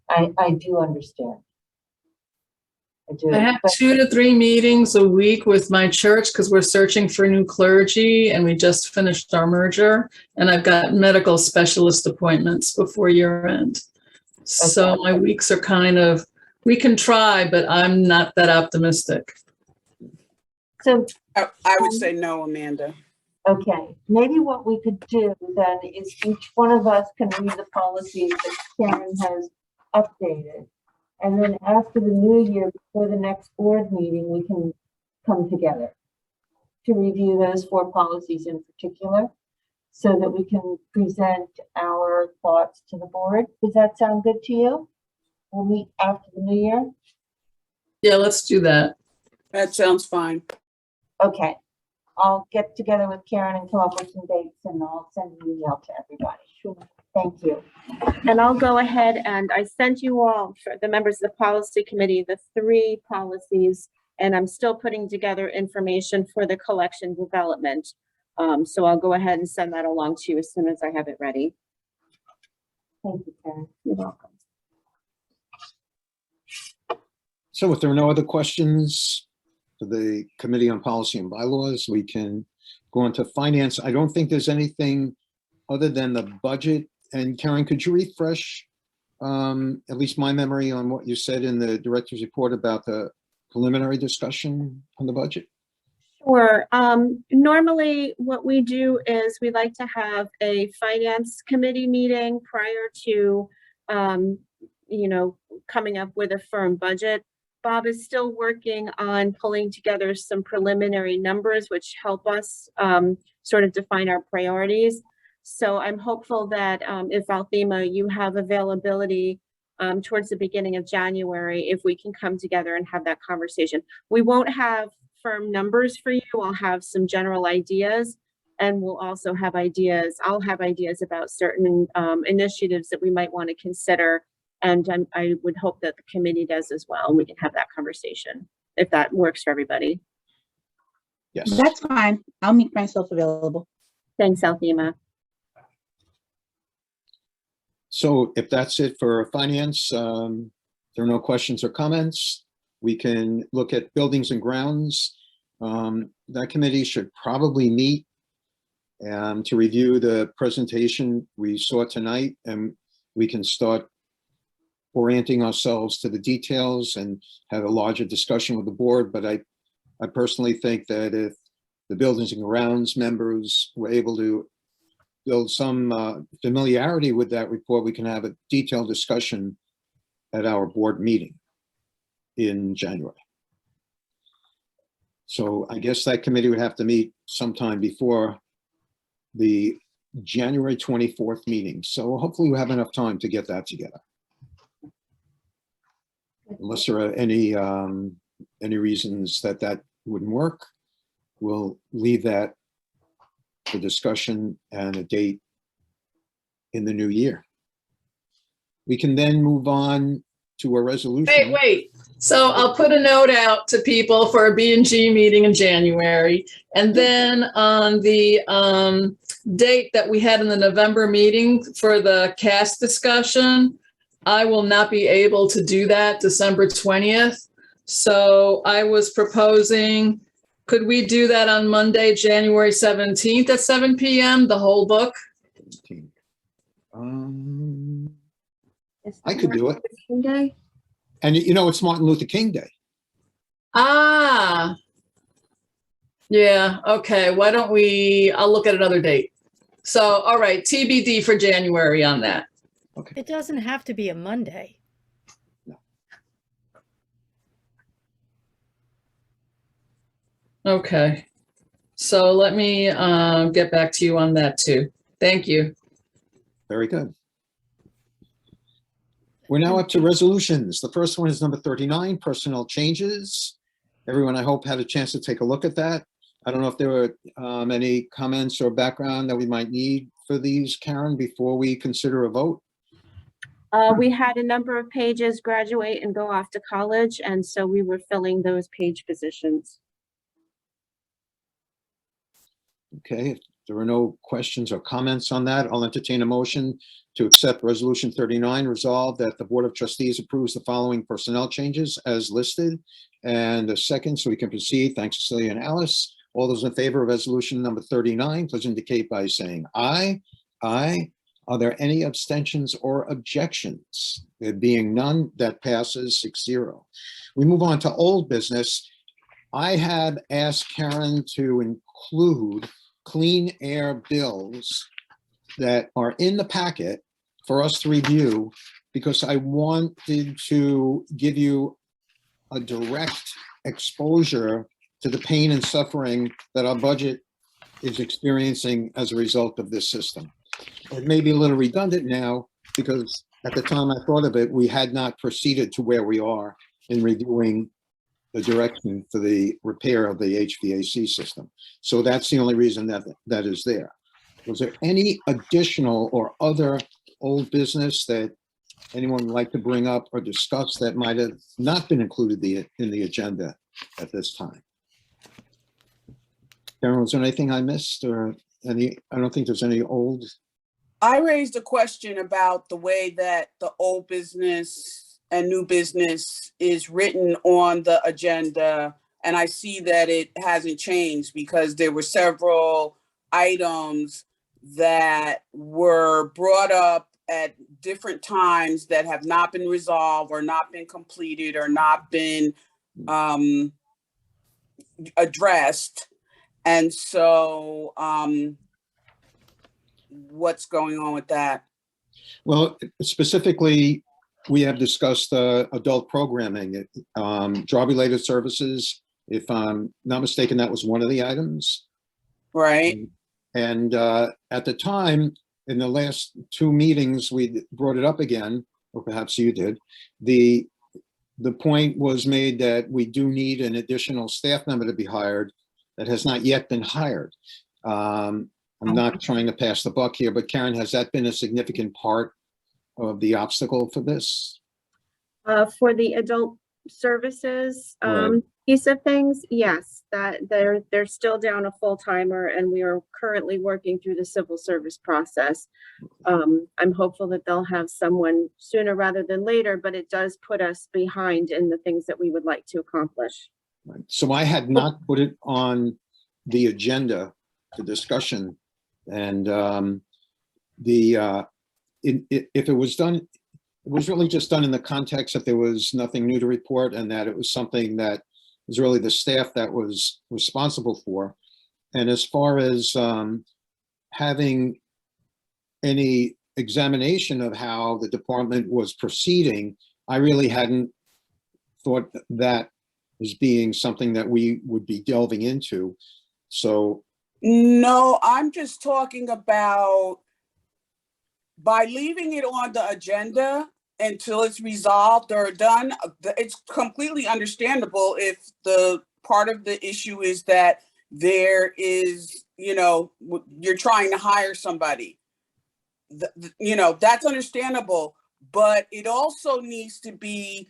I do understand. I do. I have but- 2 to 3 meetings a week with my church because we're searching for new clergy and we just finished our merger. And I've got medical specialist appointments before year end. So Okay. my weeks are kind of, we can try, but I'm not that optimistic. So, I would say no, Amanda. okay, maybe what we could do then is each one of us can read the policies that Karen has updated. And then after the new year, before the next board meeting, we can come together to review those 4 policies in particular so that we can present our thoughts to the board. Does that sound good to you? We'll meet after the new year. Yeah, let's do that. That sounds fine. Okay. I'll get together with Karen and come up with some dates and I'll send an email to everybody. Sure. Thank you. And I'll go ahead and I sent you all, for the members of the policy committee, the 3 policies, and I'm still putting together information for the collection development. So I'll go ahead and send that along to you as soon as I have it ready. Thank you, Karen. You're welcome. So if there are no other questions for the Committee on Policy and Bylaws, we can go on to finance. I don't think there's anything other than the budget. And Karen, could you refresh at least my memory on what you said in the director's report about the preliminary discussion on the budget? Sure. Normally what we do is we like to have a finance committee meeting prior to, coming up with a firm budget. Bob is still working on pulling together some preliminary numbers, which help us sort of define our priorities. So I'm hopeful that if Althema, you have availability towards the beginning of January, if we can come together and have that conversation. We won't have firm numbers for you. I'll have some general ideas, and we'll also have ideas. I'll have ideas about certain initiatives that we might want to consider. And I would hope that the committee does as well. We can have that conversation if that works for everybody. Yes. That's fine. I'll make myself available. Thanks, Althema. So if that's it for finance, there are no questions or comments. We can look at buildings and grounds. That committee should probably meet to review the presentation we saw tonight, and we can start orienting ourselves to the details and have a larger discussion with the board. But I personally think that if the buildings and grounds members were able to build some familiarity with that report, we can have a detailed discussion at our board meeting in January. So I guess that committee would have to meet sometime before the January 24th meeting. So hopefully we have enough time to get that together. Unless there are any reasons that wouldn't work, we'll leave that for discussion and a date in the new year. We can then move on to a resolution. Wait. So I'll put a note out to people for a B&G meeting in January. And then on the date that we had in the November meeting for the CAS discussion, I will not be able to do that December 20th. So I was proposing, could we do that on Monday, January 17th at 7 p.m., the whole book? I could do it. Day? And it's Martin Luther King Day. Ah. Yeah, okay. Why don't I'll look at another date. So, all right, TBD for January on that. Okay. It doesn't have to be a Monday. Okay. So let me get back to you on that too. Thank you. Very good. We're now up to resolutions. The first one is number 39, personnel changes. Everyone, I hope, had a chance to take a look at that. I don't know if there were any comments or background that we might need for these, Karen, before we consider a vote. We had a number of pages graduate and go off to college, and so we were filling those page positions. Okay, if there are no questions or comments on that, I'll entertain a motion to accept Resolution 39, resolved that the Board of Trustees approves the following personnel changes as listed. And a second, so we can proceed. Thanks, Cecilia and Alice. All those in favor of Resolution number 39, please indicate by saying aye. Aye. Are there any abstentions or objections? There being none, that passes 6-0. We move on to old business. I had asked Karen to include clean air bills that are in the packet for us to review, because I wanted to give you a direct exposure to the pain and suffering that our budget is experiencing as a result of this system. It may be a little redundant now, because at the time I thought of it, we had not proceeded to where we are in reviewing the direction for the repair of the HVAC system. So that's the only reason that is there. Was there any additional or other old business that anyone would like to bring up or discuss that might have not been included in the agenda at this time? Karen, was there anything I missed or any? I don't think there's any old. I raised a question about the way that the old business and new business is written on the agenda. And I see that it hasn't changed, because there were several items that were brought up at different times that have not been resolved or not been completed or not been addressed. And so what's going on with that? Well, specifically, we have discussed adult programming, job-related services. If I'm not mistaken, that was one of the items. Right. And at the time, in the last 2 meetings, we brought it up again, or perhaps you did. The point was made that we do need an additional staff member to be hired that has not yet been hired. I'm not trying to pass the buck here, but Karen, has that been a significant part of the obstacle for this? For the adult services Right. piece of things, yes, that they're still down a full-timer, and we are currently working through the civil service process. I'm hopeful that they'll have someone sooner rather than later, but it does put us behind in the things that we would like to accomplish. Right. So I had not put it on the agenda for discussion, and if it was done, it was really just done in the context that there was nothing new to report, and that it was something that was really the staff that was responsible for. And as far as having any examination of how the department was proceeding, I really hadn't thought that as being something that we would be delving into. So. No, I'm just talking about by leaving it on the agenda until it's resolved or done. It's completely understandable if the part of the issue is that there is, you're trying to hire somebody. That's understandable, but it also needs to be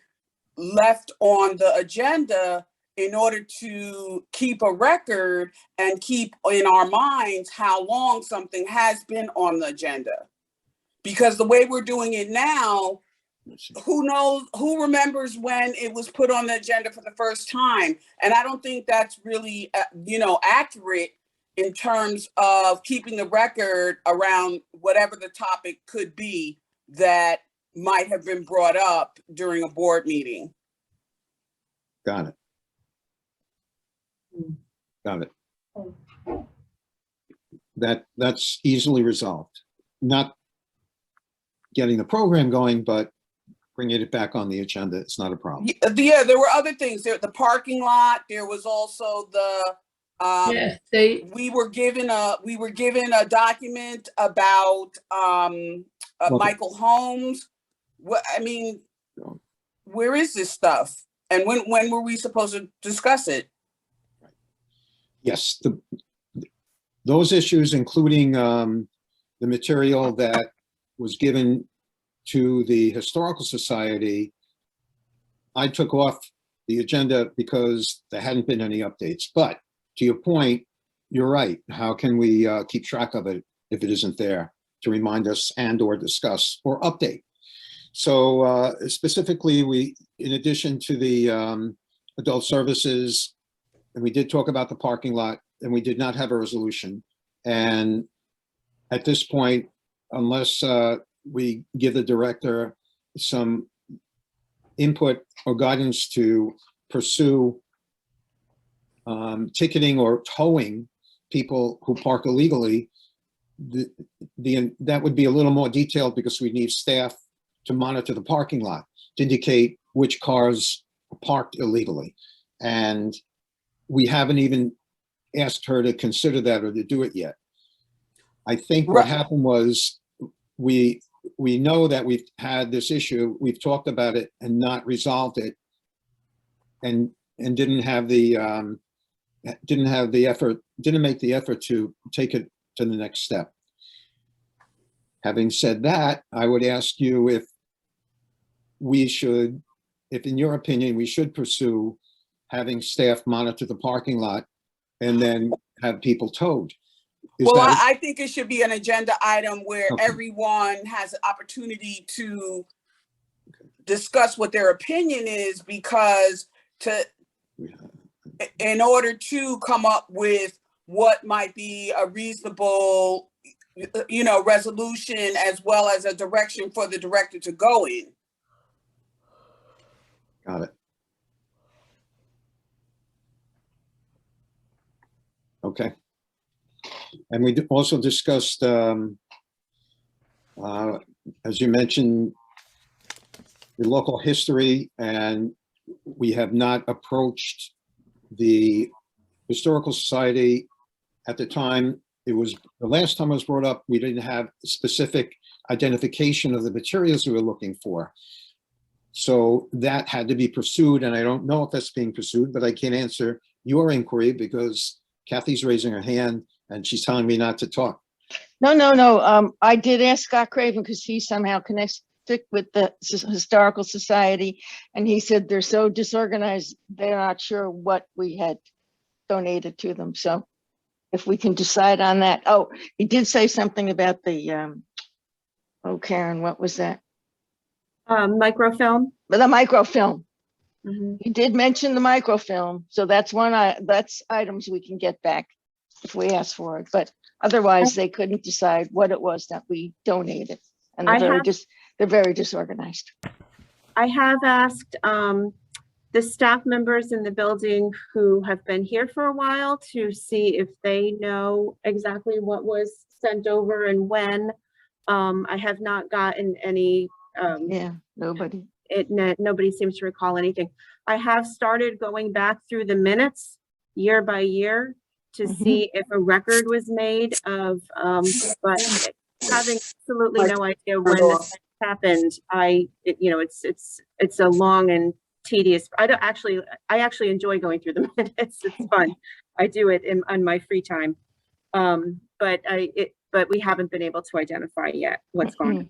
left on the agenda in order to keep a record and keep in our minds how long something has been on the agenda. Because the way we're doing it now, who knows, who remembers when it was put on the agenda for the first time? And I don't think that's really, accurate in terms of keeping the record around whatever the topic could be that might have been brought up during a board meeting. Got it. Got it. That's easily resolved. Not getting the program going, but bringing it back on the agenda, it's not a problem. Yeah, there were other things. There, the parking lot. There was also the. Yes, we were given a document about Michael Holmes. Where is this stuff? And when were we supposed to discuss it? Yes, those issues, including the material that was given to the Historical Society, I took off the agenda because there hadn't been any updates. But to your point, you're right. How can we keep track of it if it isn't there to remind us and or discuss or update? So specifically, in addition to the adult services, and we did talk about the parking lot, and we did not have a resolution. And at this point, unless we give the director some input or guidance to pursue ticketing or towing people who park illegally, that would be a little more detailed because we need staff to monitor the parking lot to indicate which cars are parked illegally. And we haven't even asked her to consider that or to do it yet. I think what happened was we know that we've had this issue, we've talked about it and not resolved it, and didn't make the effort to take it to the next step. Having said that, I would ask you if in your opinion, we should pursue having staff monitor the parking lot and then have people towed. Well, I think it should be an agenda item where everyone has an opportunity to discuss what their opinion is, because in order to come up with what might be a reasonable, resolution as well as a direction for the director to go in. Got it. Okay. And we also discussed, as you mentioned, the local history, and we have not approached the Historical Society. At the time, the last time it was brought up, we didn't have specific identification of the materials we were looking for. So that had to be pursued, and I don't know if that's being pursued, but I can't answer your inquiry because Kathy's raising her hand and she's telling me not to talk. No. I did ask Scott Craven because he somehow connects with the Historical Society, and he said they're so disorganized, they're not sure what we had donated to them. So if we can decide on that. Oh, he did say something about the, Karen, what was that? Microfilm. The microfilm. Mm-hmm. He did mention the microfilm. So that's that's items we can get back if we ask for it. But otherwise, they couldn't decide what it was that we donated. And they're very disorganized. I have asked the staff members in the building who have been here for a while to see if they know exactly what was sent over and when. I have not gotten any. Nobody. Nobody seems to recall anything. I have started going back through the minutes year by year to see if a record was made of, but having absolutely no idea when this happened, it's a long and tedious. I actually enjoy going through the minutes. It's fun. I do it on my free time, but we haven't been able to identify yet what's going on.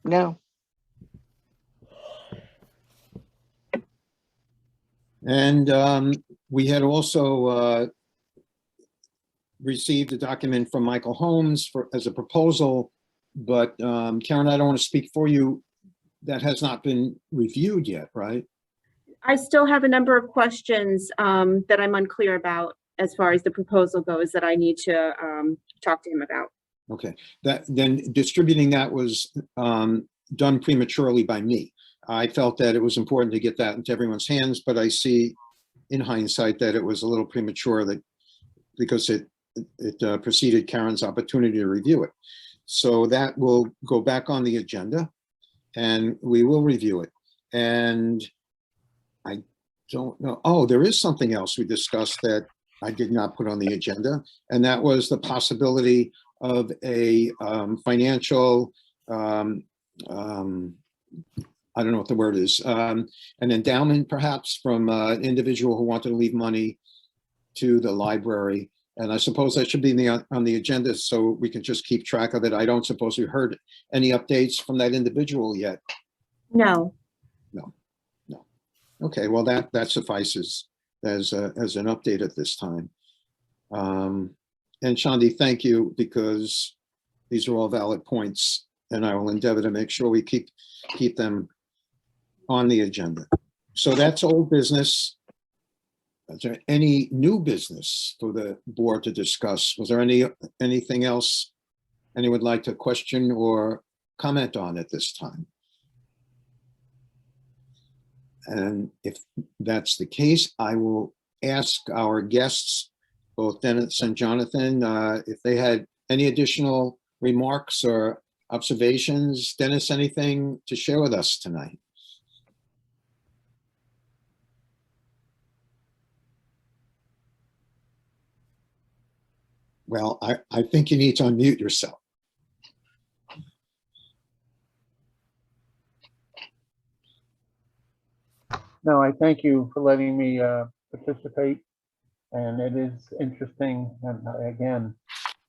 No. And we had also received a document from Michael Holmes as a proposal, but Karen, I don't want to speak for you. That has not been reviewed yet, right? I still have a number of questions that I'm unclear about as far as the proposal goes that I need to talk to him about. Okay, then distributing that was done prematurely by me. I felt that it was important to get that into everyone's hands, but I see in hindsight that it was a little premature because it preceded Karen's opportunity to review it. So that will go back on the agenda and we will review it. And I don't know. Oh, there is something else we discussed that I did not put on the agenda, and that was the possibility of a financial, I don't know what the word is, an endowment perhaps from an individual who wanted to leave money to the library. And I suppose that should be on the agenda so we can just keep track of it. I don't suppose we heard any updates from that individual yet. No. Okay, well, that suffices as an update at this time. And Shandi, thank you, because these are all valid points, and I will endeavor to make sure we keep them on the agenda. So that's old business. Is there any new business for the board to discuss? Was there anything else anyone would like to question or comment on at this time? And if that's the case, I will ask our guests, both Dennis and Jonathan, if they had any additional remarks or observations. Dennis, anything to share with us tonight? Well, I think you need to unmute yourself. No, I thank you for letting me participate. And it is interesting. And again,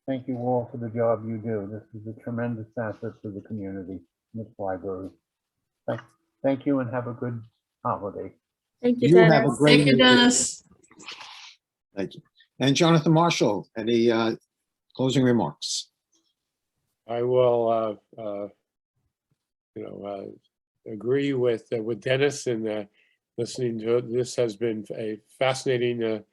thank you all for the job you do. This is a tremendous asset to the community, this library. Thank you and have a good holiday. Thank you, You have a Dennis. great Thank you, New Year. Dennis. Thank you. And Jonathan Marshall, any closing remarks? I will, agree with Dennis and listening to it. This has been a fascinating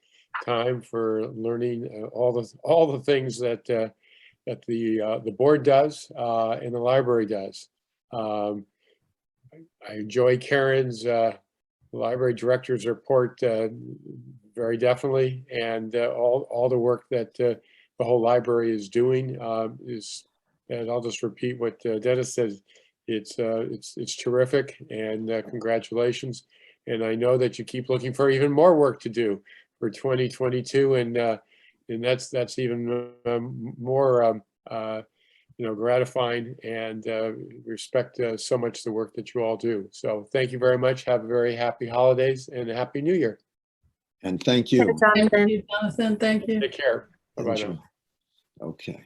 time for learning all the things that the board does and the library does. I enjoy Karen's library director's report very definitely, and all the work that the whole library is doing is, and I'll just repeat what Dennis said. It's terrific, and congratulations. And I know that you keep looking for even more work to do for 2022, and that's even more gratifying, and respect so much the work that you all do. So thank you very much. Have a very happy holidays and a happy New Year. And thank you. Thank you, Jonathan. Thank you. Take care. Bye-bye now. Okay.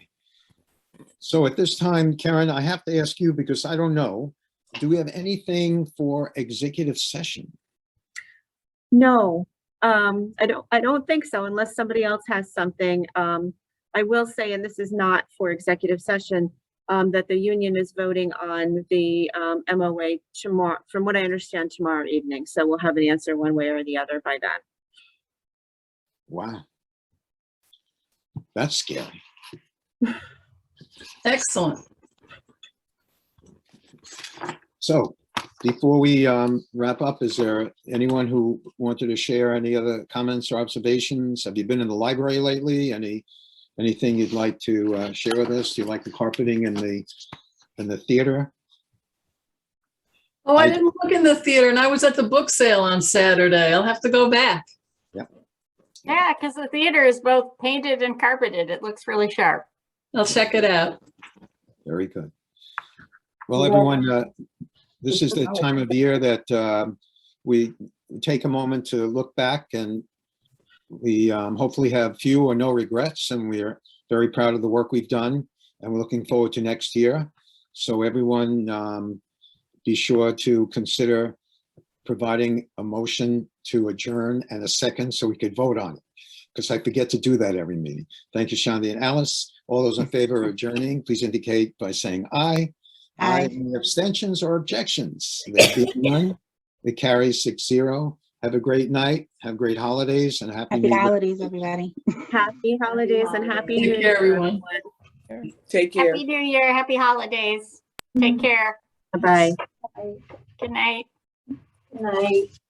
So at this time, Karen, I have to ask you, because I don't know, do we have anything for executive session? No, I don't think so, unless somebody else has something. I will say, and this is not for executive session, that the union is voting on the MOA tomorrow, from what I understand, tomorrow evening. So we'll have an answer one way or the other by then. Wow. That's scary. Excellent. So before we wrap up, is there anyone who wanted to share any other comments or observations? Have you been in the library lately? Anything you'd like to share with us? Do you like the carpeting in the theater? Oh, I didn't look in the theater, and I was at the book sale on Saturday. I'll have to go back. Yeah, because the theater is both painted and carpeted. It looks really sharp. I'll check it out. Very good. Well, everyone, this is the time of year that we take a moment to look back, and we hopefully have few or no regrets, and we are very proud of the work we've done, and we're looking forward to next year. So everyone, be sure to consider providing a motion to adjourn and a second so we could vote on it, because I forget to do that every meeting. Thank you, Shandi and Alice. All those in favor of adjourning, please indicate by saying aye. Aye. Any abstentions or objections? There being none, it carries 6-0. Have a great night. Have great holidays and happy Happy New Year. holidays, everybody. Happy holidays and happy New Take Year, care, everyone. Take care. Happy New Year. Happy holidays. Take care. Bye-bye. Good night. Good night.